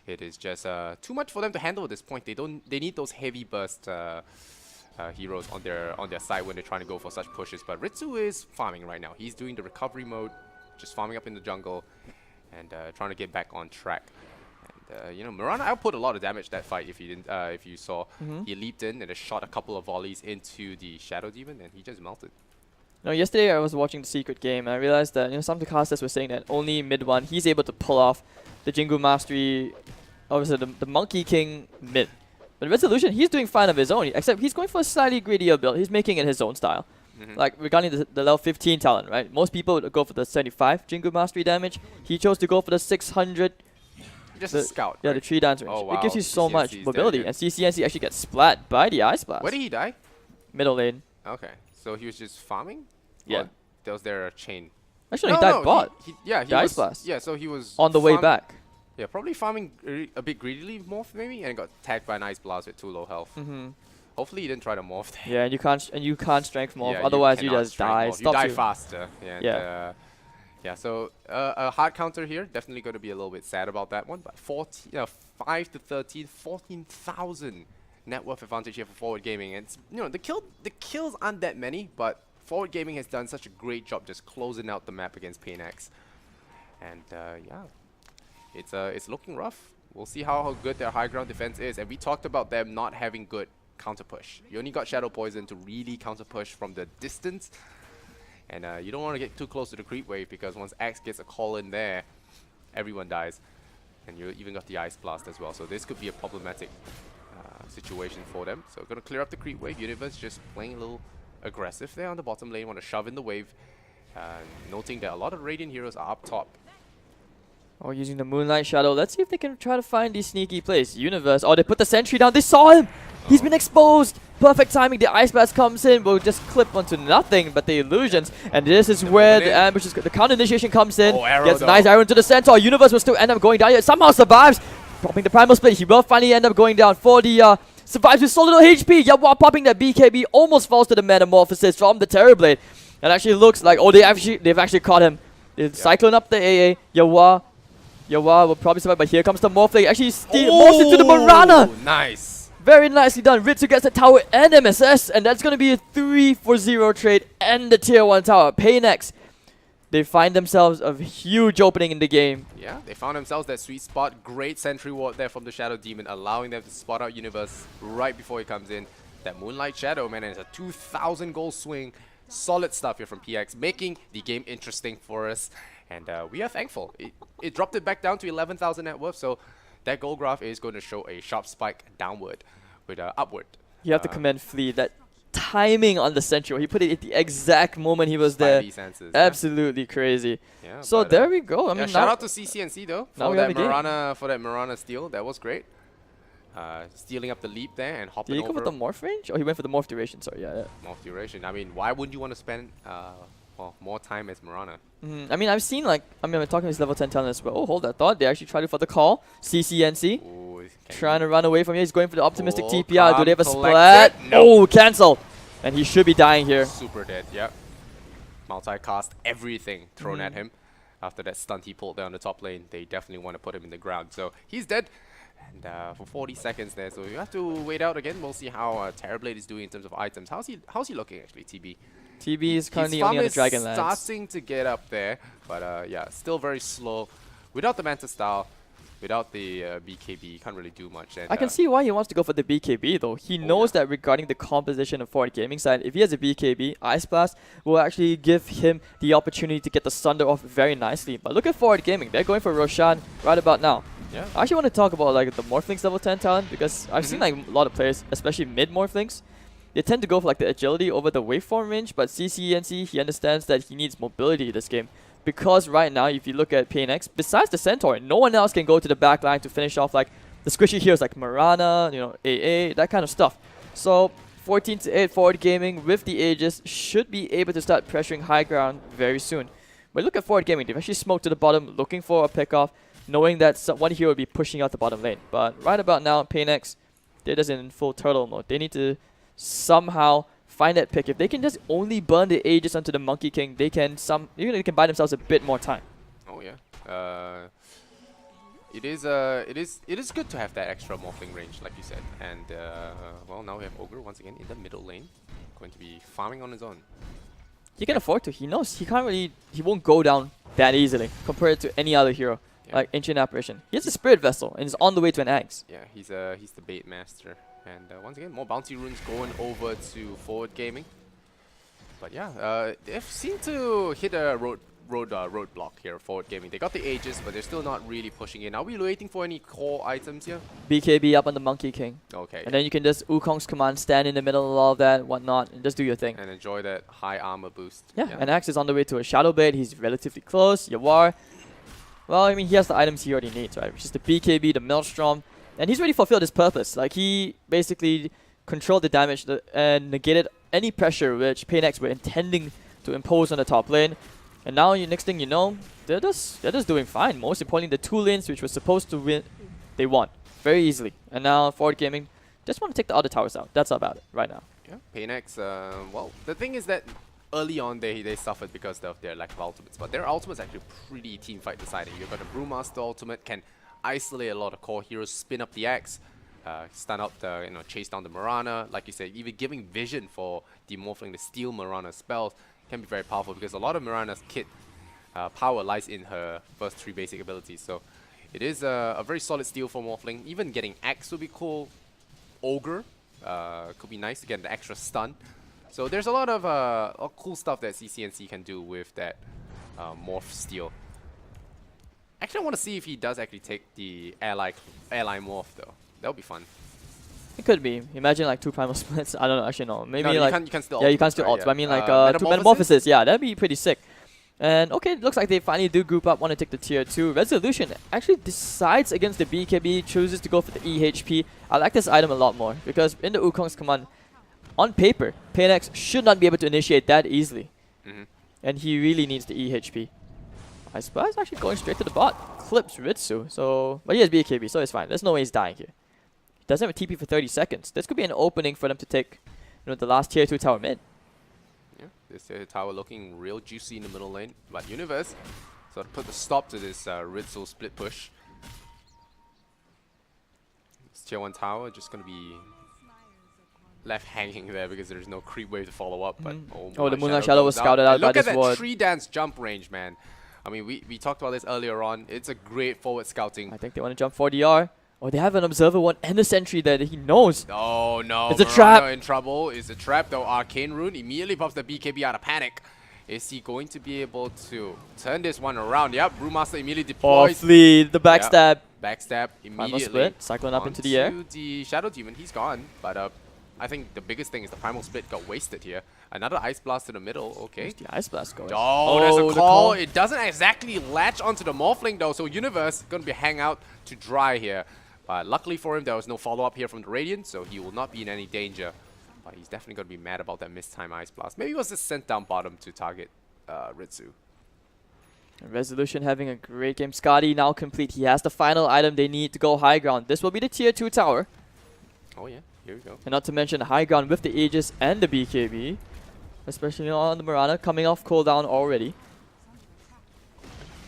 It is just too much for them to handle at this point. They need those heavy burst heroes on their side when they're trying to go for such pushes. But Ritsu is farming right now. He's doing the recovery mode, just farming up in the jungle and trying to get back on track. And Mirana output a lot of damage that fight. If you didn't, if you saw, he leaped in and just shot a couple of volleys into the Shadow Demon, and he just melted. No, yesterday I was watching the Secret game, and I realized that some of the casters were saying that only mid one he's able to pull off the Jingu Mastery, obviously the Monkey King mid. But Resolution, he's doing fine of his own, except he's going for a slightly greedier build. He's making it his own style. Like regarding the level 15 talent, right? Most people would go for the 75 Jingu Mastery damage. He chose to go for the 600. Just a scout. Yeah, right? the 3 dance range. Oh, wow. It gives you so CCNC much is mobility, there, and CCNC actually gets splat by the Ice Blast. Where did he die? Middle lane. Okay, so he was just farming? Yeah. Or was there a chain? Actually, he died bot. He The Ice Blast. Yeah, so he was On the way back. Yeah, probably farming a bit greedily morph maybe, and got tagged by an Ice Blast with 2 low health. Hopefully he didn't try to morph there. Yeah, and you can't strength morph. Yeah, Otherwise, you cannot just strength die. morph. You die faster. Yeah. Yeah, so a hard counter here. Definitely going to be a little bit sad about that one. But 5 to 13, 14,000 net worth advantage here for Forward Gaming. And the kills aren't that many, but Forward Gaming has done such a great job just closing out the map against paiN. And yeah, it's looking rough. We'll see how good their high ground defense is. And we talked about them not having good counter push. You only got Shadow Poison to really counter push from the distance. And you don't want to get too close to the creep wave, because once Axe gets a call in there, everyone dies. And you even got the Ice Blast as well. So this could be a problematic situation for them. So going to clear up the creep wave. Universe just playing a little aggressive there on the bottom lane. Want to shove in the wave. Noting that a lot of Radiant heroes are up top. Oh, using the Moonlight Shadow. Let's see if they can try to find these sneaky plays. Universe. Oh, they put the sentry down. They saw him. He's been exposed. Perfect timing. The Ice Blast comes in. Will just clip onto nothing but the illusions. And this is where the ambush is. The counter initiation comes in. Oh, arrow Gets a nice arrow into the centaur. Universe will still end up going down. Yet somehow survives. Dropping the primal split. He will finally end up going down for the survives with so little HP. Yeah, while popping that BKB, almost falls to the metamorphosis from the Terrorblade. And actually looks like they've actually caught him. They cyclone up the AA. Yawa will probably survive, but here comes the Morphlake. Actually, morphs into the Marana. Nice. Very nicely done. Ritsu gets the tower and MSS, and that's going to be a 3-for-0 trade and the tier 1 tower. paiN, they find themselves a huge opening in the game. Yeah, they found themselves that sweet spot. Great sentry ward there from the Shadow Demon, allowing them to spot out Universe right before he comes in. That Moonlight Shadow, man, and it's a 2,000 gold swing. Solid stuff here from PX, making the game interesting for us. And we are thankful. It dropped it back down to 11,000 net worth, so that gold graph is going to show a sharp spike downward with upward. You have to commend Flea. That timing on the sentry, he put it at the exact moment he was there. Senses, absolutely crazy. Yeah, so there we go. I mean, shout out to CCNC though for that Marana steal. That was great. Stealing up the leap there and hopping over. Did he go for the morph range? Oh, he went for the morph duration. Sorry, yeah. Morph duration. I mean, why wouldn't you want to spend more time as Marana? I mean, I've seen I'm talking to his level 10 talent as well. Oh, hold that thought. They actually tried it for the call. CCNC. Ooh, trying to run away from here. He's going for the optimistic TPR. Do they have a splat? No. Oh, cancel. And he should be dying here. Super dead, yep. Multicast, everything thrown at him. After that stunt he pulled there on the top lane, they definitely want to put him in the ground. So he's dead. And for 40 seconds there, so you have to wait out again. We'll see how Terrorblade is doing in terms of items. How's he looking actually, TB? TB is currently only on the Dragonlance. Starting to get up there, but yeah, still very slow. Without the Manta Style, without the BKB, can't really do much. And, I can see why he wants to go for the BKB though. He knows that regarding the composition of Forward Gaming side, if he has a BKB, Ice Blast will actually give him the opportunity to get the Sunder off very nicely. But look at Forward Gaming, they're going for Roshan right about now. Yeah. I actually want to talk about the Morphlings level 10 talent, because I've seen a lot of players, especially mid Morphlings, they tend to go for the agility over the waveform range, but CCNC, he understands that he needs mobility in this game. Because right now, if you look at paiN, besides the Centaur, no one else can go to the back line to finish off the squishy heroes like Marana, AA, that kind of stuff. So 14-8 Forward Gaming with the Aegis should be able to start pressuring high ground very soon. But look at Forward Gaming, they've actually smoked to the bottom, looking for a pickoff, knowing that one hero will be pushing out the bottom lane. But right about now, paiN, they're just in full turtle mode. They need to somehow find that pick. If they can just only burn the Aegis onto the Monkey King, they can buy themselves a bit more time. Oh yeah. It is good to have that extra morphling range, like you said. And well, now we have Ogre once again in the middle lane, going to be farming on his own. He can afford to. He knows he won't go down that easily compared to any other hero. Yeah. Like Ancient Apparition. He has a Spirit Vessel and is on the way to an Axe. Yeah, he's the bait master. And once again, more bounty runes going over to Forward Gaming. But yeah, they've seemed to hit a roadblock here, Forward Gaming. They got the Aegis, but they're still not really pushing in. Are we waiting for any core items here? BKB up on the Monkey King. Okay. And then you can just Wukong's command, stand in the middle of all that, whatnot, and just do your thing. And enjoy that high armor boost. Yeah, and Axe is on the way to a Shadow Blade. He's relatively close. Yawar. Well, I mean, he has the items he already needs, right? Which is the BKB, the Maelstrom. And he's already fulfilled his purpose. He basically controlled the damage and negated any pressure which paiN were intending to impose on the top lane. And now, next thing you know, they're just doing fine. Most importantly, the two lanes which were supposed to win, they won very easily. And now, Forward Gaming just want to take the other towers out. That's about it right now. Yeah, paiN, well, the thing is that early on they suffered because of their lack of ultimates. But their ultimates actually pretty teamfight deciding. You've got a Brewmaster ultimate, can isolate a lot of core heroes, spin up the Axe, stun up the, chase down the Marana. Like you said, even giving vision for demorphing the steal Marana spells can be very powerful, because a lot of Marana's kit power lies in her first 3 basic abilities. So it is a very solid steal for Morphling. Even getting Axe would be cool. Ogre could be nice to get the extra stun. So there's a lot of cool stuff that CCNC can do with that Morph steal. Actually, I want to see if he does actually take the ally morph though. That would be fun. It could be. Imagine 2 primal splits. I don't know. Actually, no. Maybe no, you can still you can still ult. But I mean 2 metamorphoses. Yeah, that'd be pretty sick. And okay, it looks like they finally do group up, want to take the tier 2. Resolution actually decides against the BKB, chooses to go for the EHP. I like this item a lot more because in the Wukong's command, on paper, paiN should not be able to initiate that easily. And he really needs the EHP. Ice Blast actually going straight to the bot. Clips Ritsu. So, but he has BKB, so it's fine. There's no way he's dying here. He doesn't have a TP for 30 seconds. This could be an opening for them to take, the last tier 2 tower mid. Yeah, this tower looking real juicy in the middle lane. But Universe sort of put the stop to this Ritsu split push. This tier 1 tower just going to be left hanging there because there's no creep wave to follow up. But the Moonlight Shadow was scouted out by this ward. Look at that tree dance jump range, man. I mean, we talked about this earlier on. It's a great forward scouting. I think they want to jump 4DR. Oh, they have an Observer one and a Sentry there that he knows. Oh no, it's a trap. In trouble. It's a trap though. Arcane Rune immediately pops the BKB out of panic. Is he going to be able to turn this one around? Yep, Brewmaster immediately deploys. Oh, Flee, the backstab. Yep, backstab immediately. Split, cycling up into the air. The Shadow Demon, he's gone. But I think the biggest thing is the Primal Split got wasted here. Another Ice Blast to the middle, okay. Where's the Ice Blast going? Oh, there's a call. It doesn't exactly latch onto the Morphling though, so Universe going to be hang out to dry here. But luckily for him, there was no follow-up here from the Radiant, so he will not be in any danger. But he's definitely going to be mad about that missed time Ice Blast. Maybe it was just sent down bottom to target Ritsu. Resolution having a great game. Scotty now complete. He has the final item they need to go high ground. This will be the tier 2 tower. Oh yeah, here we go. And not to mention the high ground with the Aegis and the BKB. Especially on the Mirana, coming off cooldown already.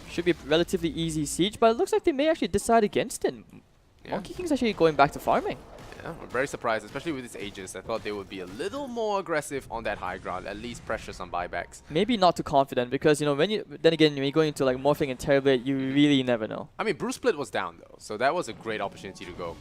Should be a relatively easy siege, but it looks like they may actually decide against it. Yeah. Monkey King's actually going back to farming. Yeah, I'm very surprised, especially with this Aegis. I thought they would be a little more aggressive on that high ground, at least pressure some buybacks. Maybe not too confident because, when you go into like Morphing and Terrorblade, you really never know. I mean, Bruce Split was down though, so that was a great opportunity to go.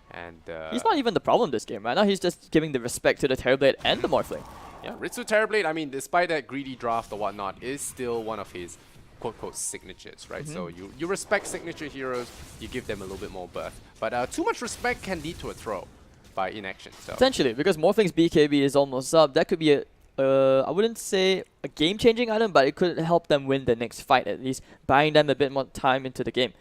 And he's not even the problem this game. Right now, he's just giving the respect to the Terrorblade and the Morphling. Yeah, Ritsu Terrorblade, I mean, despite that greedy draft or whatnot, is still one of his quote-unquote signatures, right? So you respect signature heroes, you give them a little bit more berth. But too much respect can lead to a throw by inaction. So. Potentially, because Morphling's BKB is almost up. That could be I wouldn't say a game-changing item, but it could help them win the next fight at least, buying them a bit more time into the game.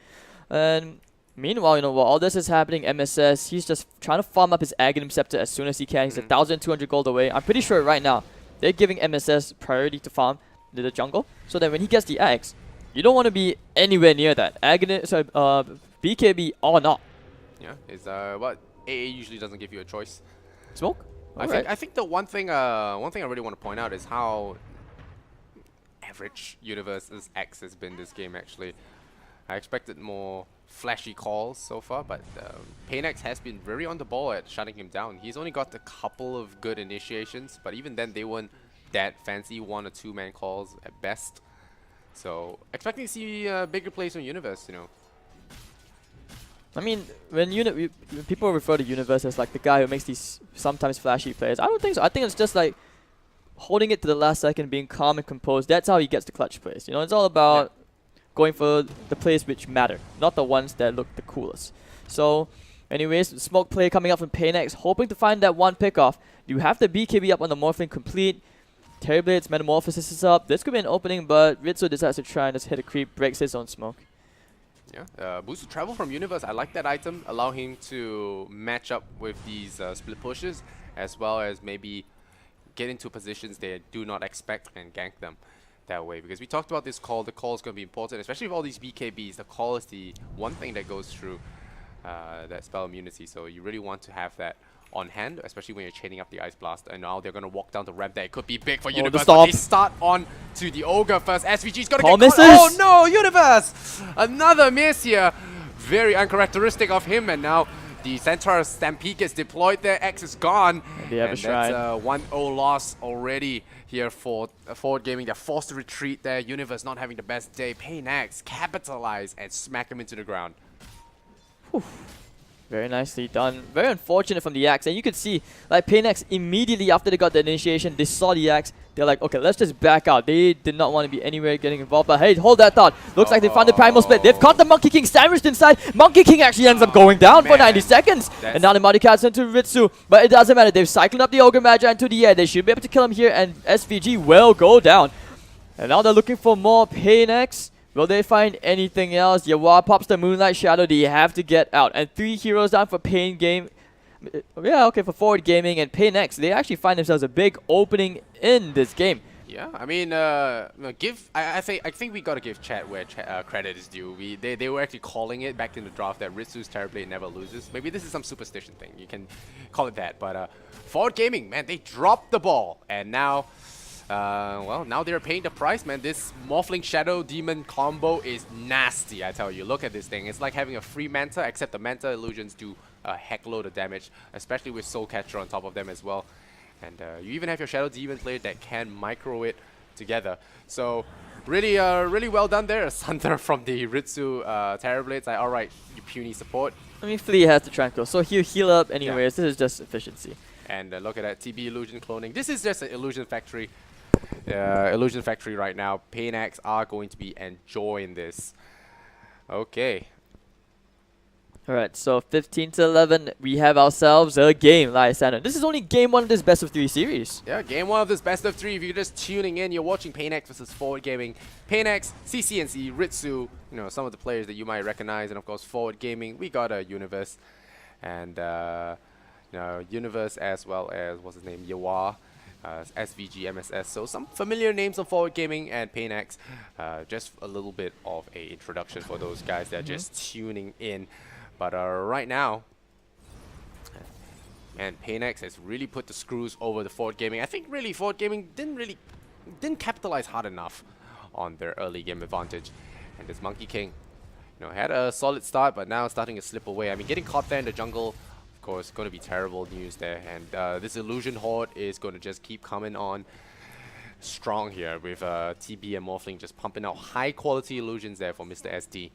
And meanwhile, while all this is happening, MSS, he's just trying to farm up his Aghanim Scepter as soon as he can. He's 1,200 gold away. I'm pretty sure right now, they're giving MSS priority to farm the jungle, so that when he gets the Axe, you don't want to be anywhere near that. BKB or not. Yeah, it's what AA usually doesn't give you a choice. Smoke? I think the one thing I really want to point out is how average Universe's X has been this game actually. I expected more flashy calls so far, but paiN has been very on the ball at shutting him down. He's only got a couple of good initiations, but even then they weren't that fancy, 1 or 2 man calls at best. So expecting to see bigger plays on Universe, I mean, when people refer to Universe as like the guy who makes these sometimes flashy plays, I don't think so. I think it's just like holding it to the last second, being calm and composed. That's how he gets the clutch plays. It's all about going for the plays which matter, not the ones that look the coolest. So, anyways, the smoke play coming up from paiN, hoping to find that one pickoff. You have the BKB up on the Morphling complete. Terrorblade's Metamorphosis is up. This could be an opening, but Ritsu decides to try and just hit a creep, breaks his own smoke. Yeah, boost to travel from Universe. I like that item. Allow him to match up with these split pushes, as well as maybe get into positions they do not expect and gank them that way. Because we talked about this call. The call is going to be important, especially with all these BKBs. The call is the one thing that goes through that spell immunity. So you really want to have that on hand, especially when you're chaining up the Ice Blast. And now they're going to walk down the ramp there. It could be big for Universe, but they start on to the Ogre first. SVG's got to get misses. Oh no, Universe! Another miss here. Very uncharacteristic of him. And now the Centaur Stampede gets deployed there. X is gone. And they have a shrine. That's a 1-0 loss already here for Forward Gaming. They're forced to retreat there. Universe not having the best day. paiN capitalize and smack him into the ground. Whew. Very nicely done. Very unfortunate from the Axe. And you could see, like, paiN immediately after they got the initiation, they saw the Axe. They're like, okay, let's just back out. They did not want to be anywhere getting involved. But hey, hold that thought. Looks like they found the Primal Split. They've caught the Monkey King sandwiched inside. Monkey King actually ends up going down for 90 seconds. And now the Muddycats into Ritsu. But it doesn't matter. They've cycled up the Ogre Magi into the air. They should be able to kill him here. And SVG will go down. And now they're looking for more paiN. Will they find anything else? Yawa pops the Moonlight Shadow. They have to get out. And 3 heroes down for paiN game. Yeah, okay, for Forward Gaming and paiN. They actually find themselves a big opening in this game. Yeah, I mean, I think we gotta give chat where credit is due. They were actually calling it back in the draft that Ritsu's Terrorblade never loses. Maybe this is some superstition thing. You can call it that. But Forward Gaming, man, they dropped the ball, and now, well, now they're paying the price, man. This Morphling Shadow Demon combo is nasty. I tell you, look at this thing. It's like having a free Manta, except the Manta illusions do a heck load of damage, especially with Soul Catcher on top of them as well. And you even have your Shadow Demon player that can micro it together. So really, really well done there. A Sunder from the Ritsu Terrorblades. Like, all right, you puny support. I mean, Flea has the Tranquil, so he'll heal up anyways. Yeah. This is just efficiency. And look at that TB illusion cloning. This is just an illusion factory. Illusion factory right now. paiN are going to be enjoying this. Okay. Alright, so 15 to 11, we have ourselves a game, Lysander. This is only game 1 of this best of 3 series. Yeah, game 1 of this best of 3. If you're just tuning in, you're watching paiN versus Forward Gaming. paiN, CCNC, Ritsu, you know, some of the players that you might recognize, and of course Forward Gaming. We got a Universe, and you know, Universe as well as what's his name, Yawa, SVG, MSS. So some familiar names on Forward Gaming and paiN. Just a little bit of a introduction for those guys that are just tuning in. But right now, man, paiN has really put the screws over the Forward Gaming. I think really Forward Gaming didn't capitalize hard enough on their early game advantage. And this Monkey King, you know, had a solid start, but now starting to slip away. I mean, getting caught there in the jungle, of course, going to be terrible news there. And this Illusion Horde is going to just keep coming on strong here with TB and Morphling just pumping out high quality illusions there for Mr. SD.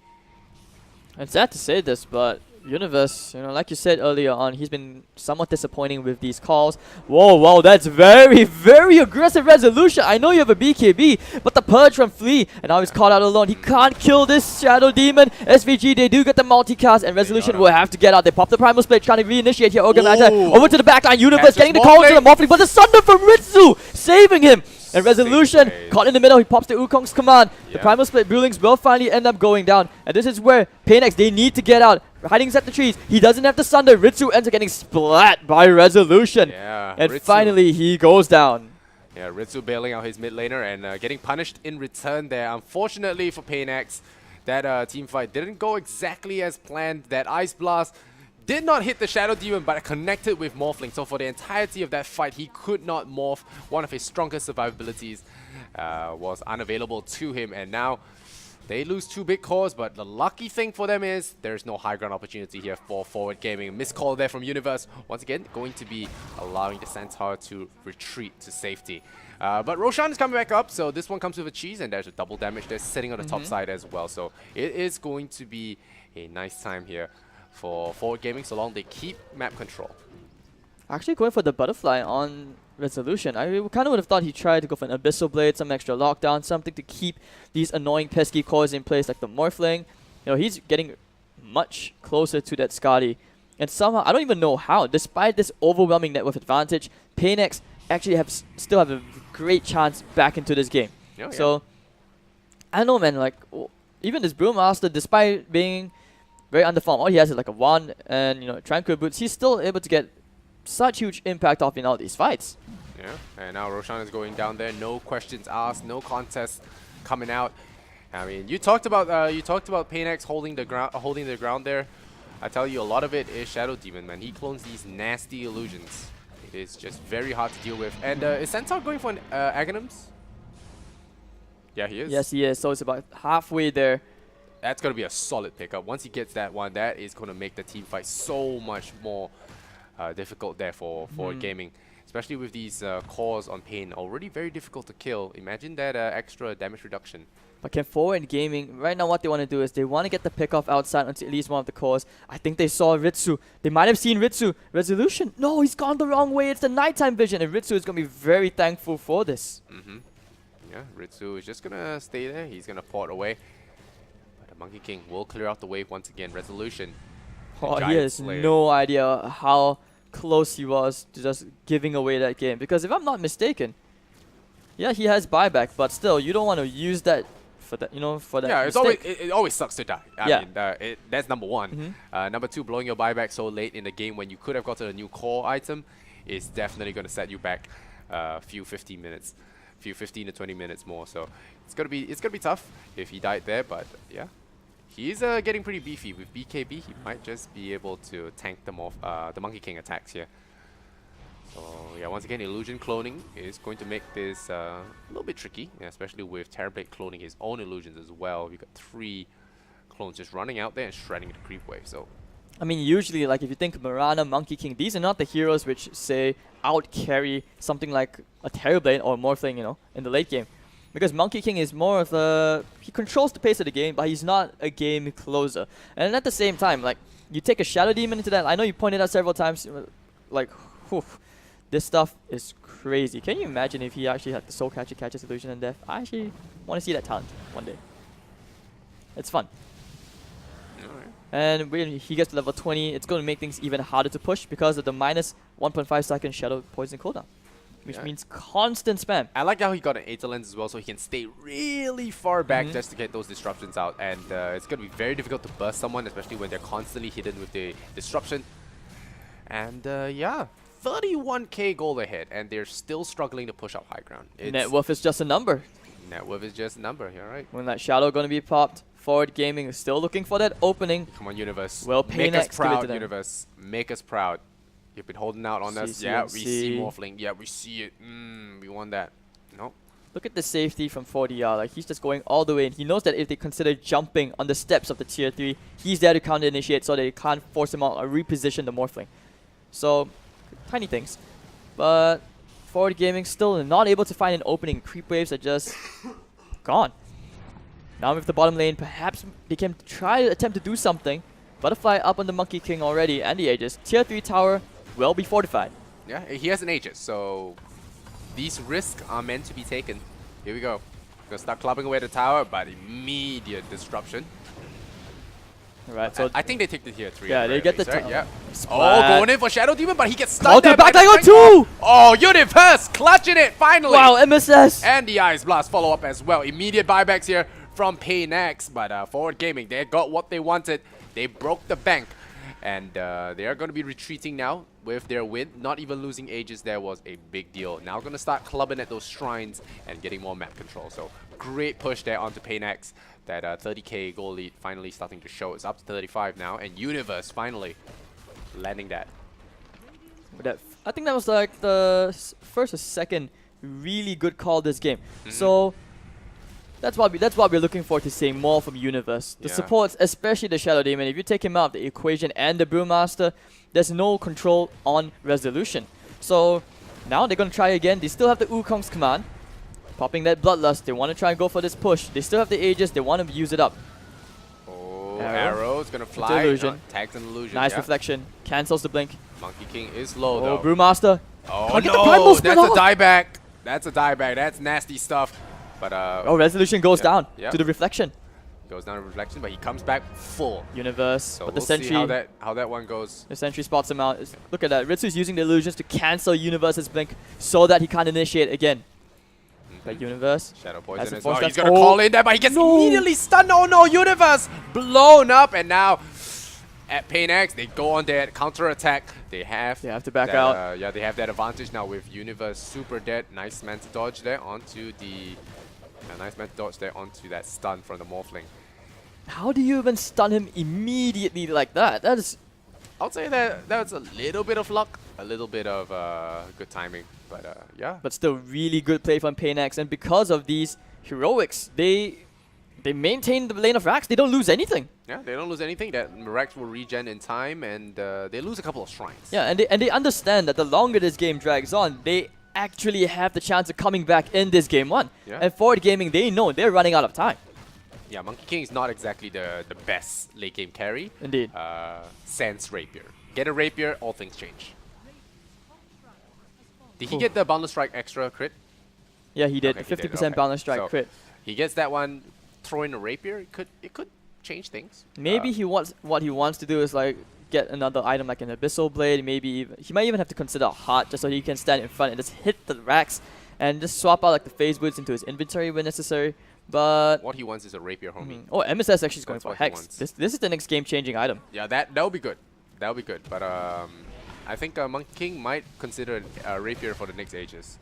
It's sad to say this, but Universe, you know, like you said earlier on, he's been somewhat disappointing with these calls. Whoa, that's very, very aggressive resolution. I know you have a BKB, but the Purge from Flea, and now he's caught out alone. He can't kill this Shadow Demon. SVG, they do get the multicast, and Resolution will have to get out. They pop the Primal Split, trying to reinitiate here. Organizer over to the backline. Universe getting the call into the Morphling, but the Sunder from Ritsu saving him. And Resolution caught in the middle. He pops the Wukong's command. The Primal Split Brewlings will finally end up going down. And this is where paiN, they need to get out. Hiding inside the trees. He doesn't have the Sunder. Ritsu ends up getting splat by Resolution. Yeah, and Ritsu, finally he goes down. Yeah, Ritsu bailing out his mid laner and getting punished in return there. Unfortunately for paiN, that team fight didn't go exactly as planned. That Ice Blast did not hit the Shadow Demon, but connected with Morphling. So for the entirety of that fight, he could not morph. One of his strongest survivabilities was unavailable to him. And now they lose 2 big cores, but the lucky thing for them is there's no high ground opportunity here for Forward Gaming. Missed call there from Universe. Once again, going to be allowing the Centaur to retreat to safety. But Roshan is coming back up, so this one comes with a cheese, and there's a double damage there sitting on the top side as well. So it is going to be a nice time here for Forward Gaming, so long they keep map control. Actually going for the Butterfly on Resolution. I kind of would have thought he tried to go for an Abyssal Blade, some extra lockdown, something to keep these annoying pesky cores in place like the Morphling. You know, he's getting much closer to that Scotty. And somehow, I don't even know how, despite this overwhelming net worth advantage, paiN actually still have a great chance back into this game. Oh, so, I don't know, man, like, even this Brewmaster, despite being very underformed, all he has is like a wand and, you know, Tranquil Boots. He's still able to get such huge impact off in all these fights. Yeah, and now Roshan is going down there. No questions asked, no contest coming out. I mean, you talked about paiN holding the ground there. I tell you, a lot of it is Shadow Demon, man. He clones these nasty illusions. It is just very hard to deal with. And is Centaur going for an Aghanims? Yeah, he is. Yes, he is. So it's about halfway there. That's going to be a solid pickup. Once he gets that one, that is going to make the team fight so much more difficult there for Forward Gaming. Especially with these cores on paiN, already very difficult to kill. Imagine that extra damage reduction. But can Forward Gaming, right now what they want to do is they want to get the pick off outside onto at least one of the cores. I think they saw Ritsu. They might have seen Ritsu. Resolution. No, he's gone the wrong way. It's the nighttime vision. And Ritsu is going to be very thankful for this. Yeah, Ritsu is just going to stay there. He's going to port away. But the Monkey King will clear out the wave once again. Resolution. Oh, he has no idea how close he was to just giving away that game. Because if I'm not mistaken, Yeah, he has buyback, but still, you don't want to use that for that, for that Yeah, mistake. it always sucks to die. I Yeah. mean, that's number one. Number two, blowing your buyback so late in the game when you could have gotten a new core item is definitely going to set you back a few 15 minutes, few 15 to 20 minutes more. So it's gonna be tough if he died there. But yeah, he's getting pretty beefy with BKB. He might just be able to tank them off the Monkey King attacks here. So yeah, once again, illusion cloning is going to make this a little bit tricky, especially with Terrorblade cloning his own illusions as well. We've got 3 clones just running out there and shredding the creep wave. So I mean, usually, like if you think Mirana, Monkey King, these are not the heroes which say out carry something like a Terrorblade or Morphling, in the late game. Because Monkey King is more of he controls the pace of the game, but he's not a game closer. And at the same time, like you take a Shadow Demon into that. I know you pointed out several times, like, whew, this stuff is crazy. Can you imagine if he actually had the Soul Catcher catches Illusion and Death? I actually want to see that talent one day. It's fun. And when he gets to level 20, it's going to make things even harder to push because of the minus 1.5 second Shadow Poison cooldown, which means constant spam. I like how he got an Aether Lens as well, so he can stay really far back just to get those disruptions out. And it's going to be very difficult to burst someone, especially when they're constantly hidden with the disruption. And yeah, 31k gold ahead, and they're still struggling to push up high ground. Net worth is just a number. Net worth is just a number, you're right. When that Shadow going to be popped, Forward Gaming is still looking for that opening. Come on, Universe. Well, make us proud, them. Universe. Make us proud. You've been holding out on us. Yeah, we see Morphling. Yeah, we see it. We want that. Nope. Look at the safety from 4DR. Like, he's just going all the way, and he knows that if they consider jumping on the steps of the tier 3, he's there to counter initiate so they can't force him out or reposition the Morphling. So, tiny things. But Forward Gaming still not able to find an opening. Creep waves are just gone. Now with the bottom lane, perhaps they can try to attempt to do something. Butterfly up on the Monkey King already and the Aegis. Tier 3 tower will be fortified. Yeah, he has an Aegis, so these risks are meant to be taken. Here we go. Gonna start clubbing away the tower, but immediate disruption. Alright, so I think they take the tier 3. yeah, they get the right? Yeah. Splat. Oh, going in for Shadow Demon, but he gets stunned. Oh, to the back, by I got Tango. 2! Oh, Universe clutching it finally. Wow, MSS! And the Ice Blast follow up as well. Immediate buybacks here from paiN, but Forward Gaming, they got what they wanted. They broke the bank, and they are going to be retreating now with their win. Not even losing Aegis there was a big deal. Now going to start clubbing at those shrines and getting more map control. So great push there onto paiN. That 30k goal lead finally starting to show. It's up to 35 now, and Universe finally landing that. I think that was like the first or second really good call this game. So that's what we're looking for, to see more from Universe. The supports, especially the Shadow Demon, if you take him out of the equation and the Brewmaster, there's no control on resolution. So now they're going to try again. They still have the Wukong's command. Popping that Bloodlust, they want to try and go for this push. They still have the Aegis, they want to use it up. Oh, arrow is going to fly. Illusion. Tags an illusion. Nice reflection. Cancels the blink. Monkey King is low though. Brewmaster. Oh no, that's a dieback. That's a dieback. That's nasty stuff. But resolution goes down to the reflection. Goes down to reflection, but he comes back full. Universe. So but we'll the sentry, see how that one goes. The sentry spots him out. Look at that. Ritsu's using the illusions to cancel Universe's blink so that he can't initiate again. But Universe. Shadow Poison as well. He's going to call in there, but he gets immediately stunned. Oh no, Universe blown up, and now at paiN, they go on their counter attack. They have to back out. Yeah, they have that advantage now with Universe super dead. Nice Manta dodge there onto the that stun from the Morphling. How do you even stun him immediately like that? That is. I would say that's a little bit of luck, a little bit of good timing, but yeah. But still, really good play from paiN, and because of these heroics, they maintain the lane of Rax. They don't lose anything. Yeah, they don't lose anything. That Rax will regen in time, and they lose a couple of shrines. Yeah, and they understand that the longer this game drags on, they actually have the chance of coming back in this game 1. Yeah. And Forward Gaming, they know they're running out of time. Yeah, Monkey King is not exactly the best late game carry. Indeed. Sans Rapier. Get a Rapier, all things change. Did he get the Boundless Strike extra crit? Yeah, he did. Okay, 50% Boundless Strike so crit. He gets that one, throw in a Rapier, it could change things. Maybe what he wants to do is like get another item like an Abyssal Blade. Maybe he might even have to consider a Heart just so he can stand in front and just hit the Rax and just swap out like the phase boots into his inventory when necessary. But what he wants is a rapier, homie. oh, MSS actually is going That's for what he Hex. wants. This is the next game-changing item. Yeah, that'll be good. That'll be good. But I think Monkey King might consider a rapier for the next Aegis,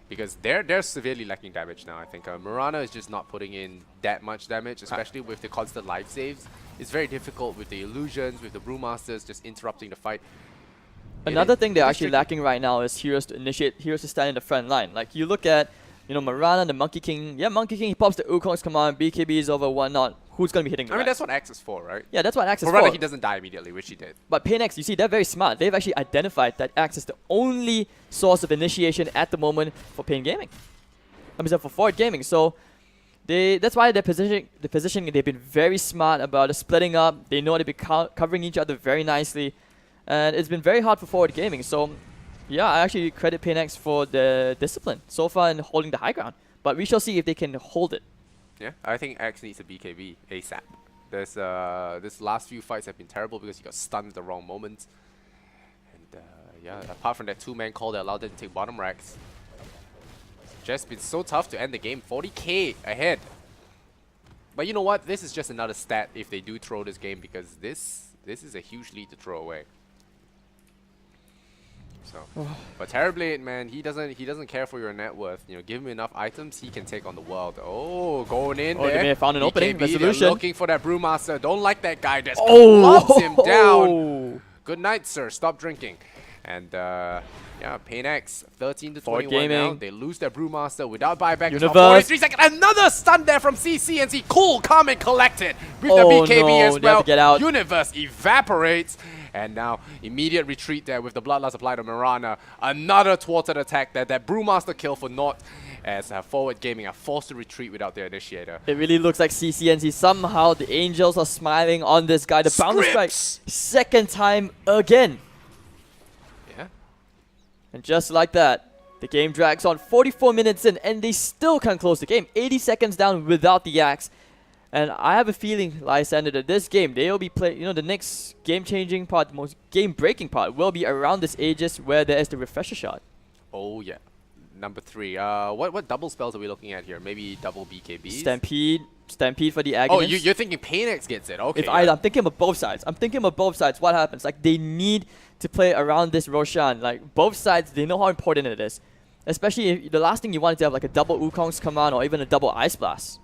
because they're severely lacking damage now. I think Mirana is just not putting in that much damage, especially with the constant life saves. It's very difficult with the illusions, with the Brewmasters just interrupting the fight. Another thing they're actually lacking right now is heroes to initiate, heroes to stand in the front line. Like you look at, you know, Mirana, the Monkey King. Yeah, Monkey King, he pops the Wukong's command, BKB is over, whatnot. Who's going to be hitting the I mean, rest? that's what Axe is for, right? Yeah, that's what Axe is Or rather, for. he doesn't die immediately, which he did. But paiN, you see, they're very smart. They've actually identified that Axe is the only source of initiation at the moment for paiN Gaming. I mean, for Forward Gaming. So that's why they're positioning, they've been very smart about splitting up. They know how to be covering each other very nicely. And it's been very hard for Forward Gaming. So yeah, I actually credit paiN for the discipline so far in holding the high ground. But we shall see if they can hold it. Yeah, I think Axe needs a BKB ASAP. This last few fights have been terrible because he got stunned at the wrong moment. And yeah, apart from that two-man call that allowed them to take bottom racks, it's just been so tough to end the game. 40k ahead. But you know what? This is just another stat if they do throw this game, because this is a huge lead to throw away. So, but Terrorblade, man, he doesn't care for your net worth. You know, give him enough items, he can take on the world. Oh, going in there. They may have found an opening. Resolution. They're looking for that Brewmaster. Don't like that guy. Just clubs him down. Good night, sir. Stop drinking. And yeah, paiN, 13 to 21 now. They lose their Brewmaster without buyback. Universe. 43 seconds. Another stun there from CC. Cool, calm and collected with the BKB as well. Get out. Universe evaporates. And now, immediate retreat there with the Bloodlust applied to Mirana. Another thwarted attack there. That Brewmaster kill for naught, as Forward Gaming are forced to retreat without their initiator. It really looks like CCNC. Somehow the Angels are smiling on this guy. The bounce strike, second time again. Yeah. And just like that, the game drags on 44 minutes in, and they still can't close the game. 80 seconds down without the Axe. And I have a feeling, Lysander, that this game, they'll be playing, you know, the next game-changing part, the most game-breaking part, will be around this Aegis where there is the refresher shot. Oh, yeah. Number 3. What double spells are we looking at here? Maybe double BKBs? Stampede for the Agonist. Oh, you're thinking paiN gets it. Okay. I'm thinking of both sides. I'm thinking of both sides. What happens? Like, they need to play around this Roshan. Like, both sides, they know how important it is. Especially if the last thing you want is to have like a double Wukong's command or even a double Ice Blast.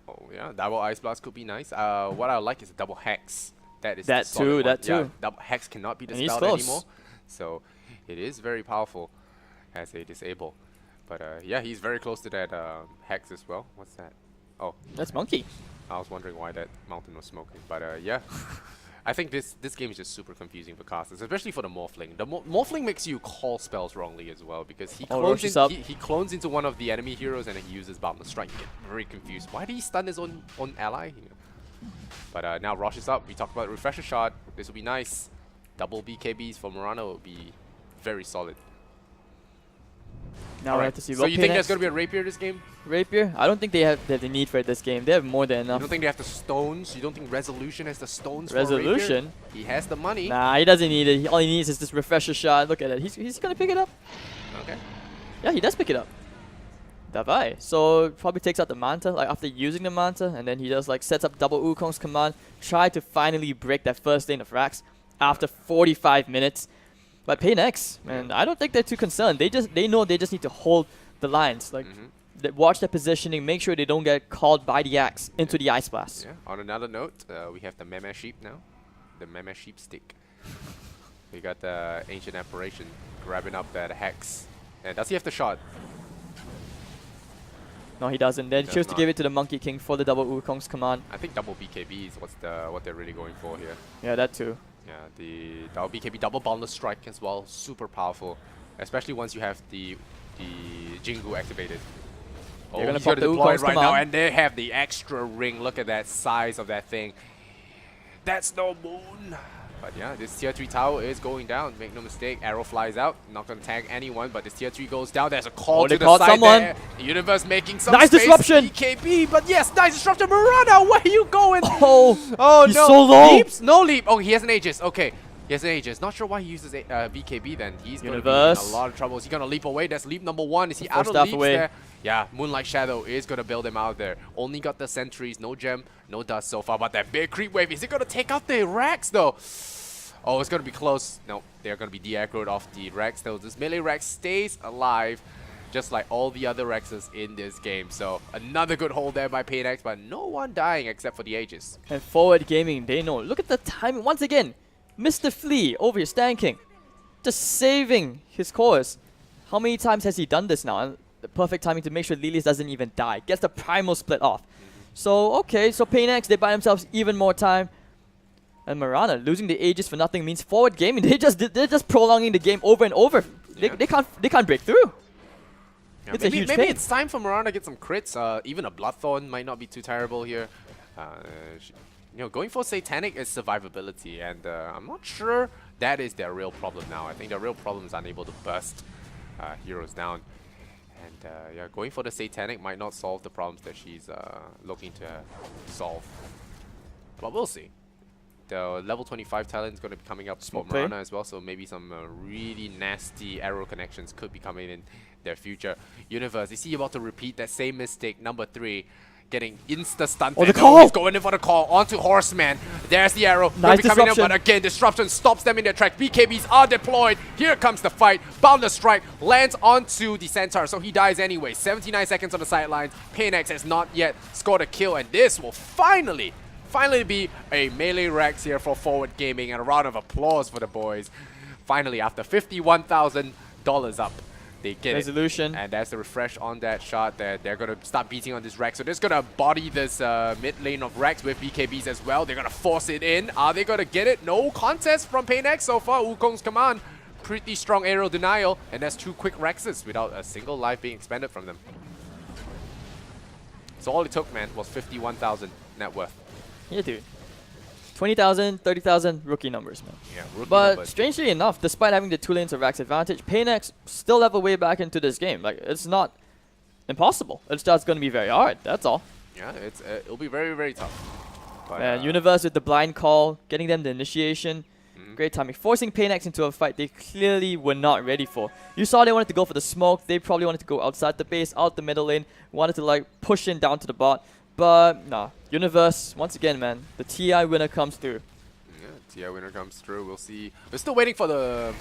Oh yeah, double Ice Blast could be nice. What I like is a double Hex. That is that too. Yeah, double Hex cannot be dispelled anymore. So it is very powerful as a disable. But yeah, he's very close to that Hex as well. What's that? Oh, that's Monkey. I was wondering why that mountain was smoking. But yeah. I think this game is just super confusing for casters, especially for the Morphling. The Morphling makes you call spells wrongly as well, because he clones into one of the enemy heroes and he uses Boundless Strike. You get very confused. Why did he stun his own ally? You know. But now Rosh is up. We talked about Refresher Shot. This will be nice. Double BKBs for Mirana will be very solid. Now we have to see. So you think there's going to be a Rapier this game? Rapier? I don't think they have the need for it this game. They have more than enough. You don't think they have the stones? You don't think Resolution has the stones Resolution? for Rapier? He has the money. Nah, he doesn't need it. All he needs is this Refresher Shot. Look at it. He's going to pick it up. Okay. Yeah, he does pick it up. Davies. So probably takes out the Manta, like after using the Manta, and then he just like sets up double Wukong's command, try to finally break that first lane of racks after 45 minutes. But paiN, man, I don't think they're too concerned. They know they just need to hold the lines, like watch their positioning, make sure they don't get called by the Axe into the Ice Blast. Yeah. On another note, we have the Meme Sheep now, the Meme Sheep stick. We got the Ancient Apparition grabbing up that Hex. And does he have the shot? No, he doesn't. Then choose to give it to the Monkey King for the double Wukong's command. I think double BKB is what they're really going for here. Yeah, that too. Yeah, the double BKB, double Boundless Strike as well, super powerful, especially once you have the Jingu activated. They're gonna pop the Wukong's right command. now, and they have the extra ring. Look at that size of that thing. That's no moon. But yeah, this tier 3 tower is going down. Make no mistake, arrow flies out. Not gonna tag anyone, but this tier 3 goes down. There's a call to the side there. The Universe making some nice space. disruption. BKB, but yes, nice disruption. Mirana, where are you going? Oh, Oh he's no. so low. Leaps? No leap. Oh, he has an Aegis. Okay. Yes, Aegis. Not sure why he uses BKB then. He's going to be Universe. in a lot of trouble. Is he going to leap away? That's leap number 1. Is he out First of half leaps away. there? Yeah, Moonlight Shadow is going to build him out there. Only got the sentries, no gem, no dust so far. But that big creep wave, is it going to take out the Rex though? Oh, it's going to be close. No, they're going to be de-aggroed off the Rex though. This melee Rex stays alive, just like all the other Rexes in this game. So another good hold there by paiN, but no one dying except for the Aegis. And Forward Gaming, they know. Look at the timing. Once again, Mr. Flea over here, stanking. Just saving his cores. How many times has he done this now? And the perfect timing to make sure Lilius doesn't even die. Gets the primal split off. So, okay, so paiN, they buy themselves even more time. And Mirana losing the Aegis for nothing means Forward Gaming, they're just prolonging the game over and over. Yeah. They can't break through. Yeah, It's a huge maybe pain. it's time for Mirana to get some crits. Even a Bloodthorn might not be too terrible here. You know, going for Satanic is survivability, and I'm not sure that is their real problem now. I think their real problem is unable to burst heroes down. And yeah, going for the Satanic might not solve the problems that she's looking to solve. But we'll see. The level 25 talent is going to be coming up for Mirana as well, so maybe some really nasty arrow connections could be coming in their future. Universe, is he about to repeat that same mistake, number 3? Getting insta-stunned. Oh, the call! He's going in for the call onto Horseman. There's the arrow. Nice Maybe coming in, disruption. but again, disruption stops them in their track. BKBs are deployed. Here comes the fight. Boundless Strike lands onto the Centaur, so he dies anyway. 79 seconds on the sidelines. paiN has not yet scored a kill, and this will finally be a melee Rex here for Forward Gaming, and a round of applause for the boys. Finally, after $51,000 up, they get Resolution. it. And that's the refresh on that shot. They're going to start beating on this Rex. So they're just going to body this mid lane of Rex with BKBs as well. They're going to force it in. Are they going to get it? No contest from paiN so far. Wukong's command. Pretty strong aerial denial. And that's 2 quick Rexes without a single life being expended from them. So all it took, man, was 51,000 net worth. Yeah, dude. 20,000, 30,000 rookie numbers, man. Yeah, rookie But numbers. strangely enough, despite having the 2 lanes of Rax advantage, paiN still have a way back into this game. Like, it's not impossible. It's just going to be very hard. That's all. Yeah, it'll be very, very tough. But, And Universe with the blind call, getting them the initiation. Great timing. Forcing paiN into a fight they clearly were not ready for. You saw they wanted to go for the smoke. They probably wanted to go outside the base, out the middle lane. Wanted to like push in down to the bot. But nah, Universe, once again, man, the TI winner comes through. Yeah, TI winner comes through. We'll see. We're still waiting for the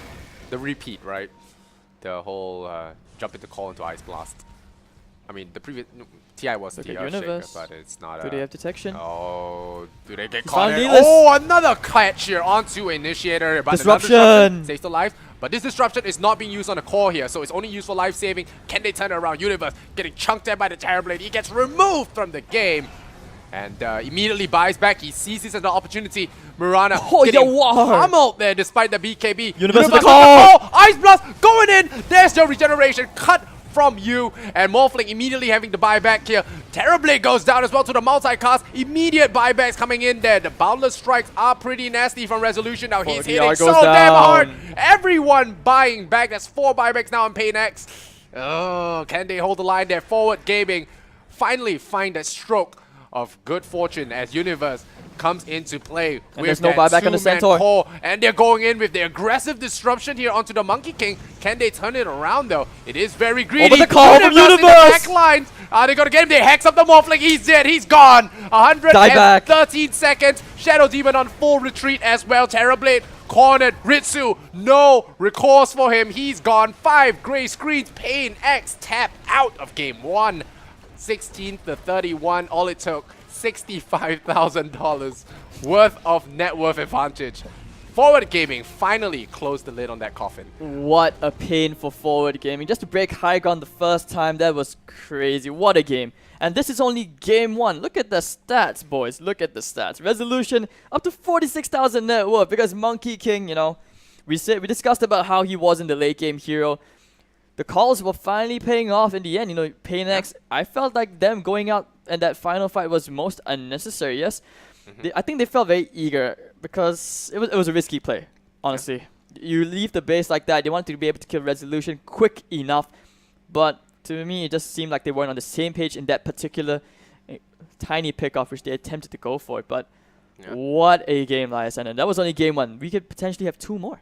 repeat, right? The whole jump into call into Ice Blast. I mean, the previous TI was Look the at Earthshaker, Universe. but it's not. Do they have detection? Oh, do they get He caught? found in- Leeless. Oh, another catch here onto Initiator. But another Disruption. saves the life. But this disruption is not being used on the core here, so it's only used for life saving. Can they turn it around? Universe getting chunked there by the Terrorblade. He gets removed from the game. And immediately buys back. He sees this as an opportunity. Mirana getting pummeled there despite the BKB. Universe with the call. Ice Blast going in. There's your regeneration. Cut from you. And Morphling immediately having to buy back here. Terrorblade goes down as well to the multicast. Immediate buybacks coming in there. The Boundless Strikes are pretty nasty from Resolution. Now he's hitting so damn hard. Everyone buying back. That's 4 buybacks now on paiN. Oh, can they hold the line there? Forward Gaming finally find that stroke of good fortune as Universe comes into play And with there's no that buyback on the two-man Centaur. core, and they're going in with the aggressive disruption here onto the Monkey King. Can they turn it around though? It is very greedy. Over the call from in the Universe! back lines. Are they gonna get him? They hex up the Morphling. He's dead. He's gone. 113 seconds. Shadow Demon on full retreat as well. Terrorblade cornered. Ritsu, no recourse for him. He's gone. 5 gray screens. paiN tap out of game 1. 16 to 31. All it took. $65,000 worth of net worth advantage. Forward Gaming finally closed the lid on that coffin. What a pain for Forward Gaming. Just to break high ground the first time, that was crazy. What a game. And this is only game 1. Look at the stats, boys. Look at the stats. Resolution up to 46,000 net worth because Monkey King, you know, we discussed about how he wasn't the late game hero. The calls were finally paying off in the end. You know, paiN, I felt like them going out and that final fight was most unnecessary, yes? I think they felt very eager because it was a risky play, honestly. You leave the base like that, they wanted to be able to kill Resolution quick enough, but to me it just seemed like they weren't on the same page in that particular tiny pickoff which they attempted to go for it. But Yeah. What a game, Lias, and that was only game 1. We could potentially have 2 more.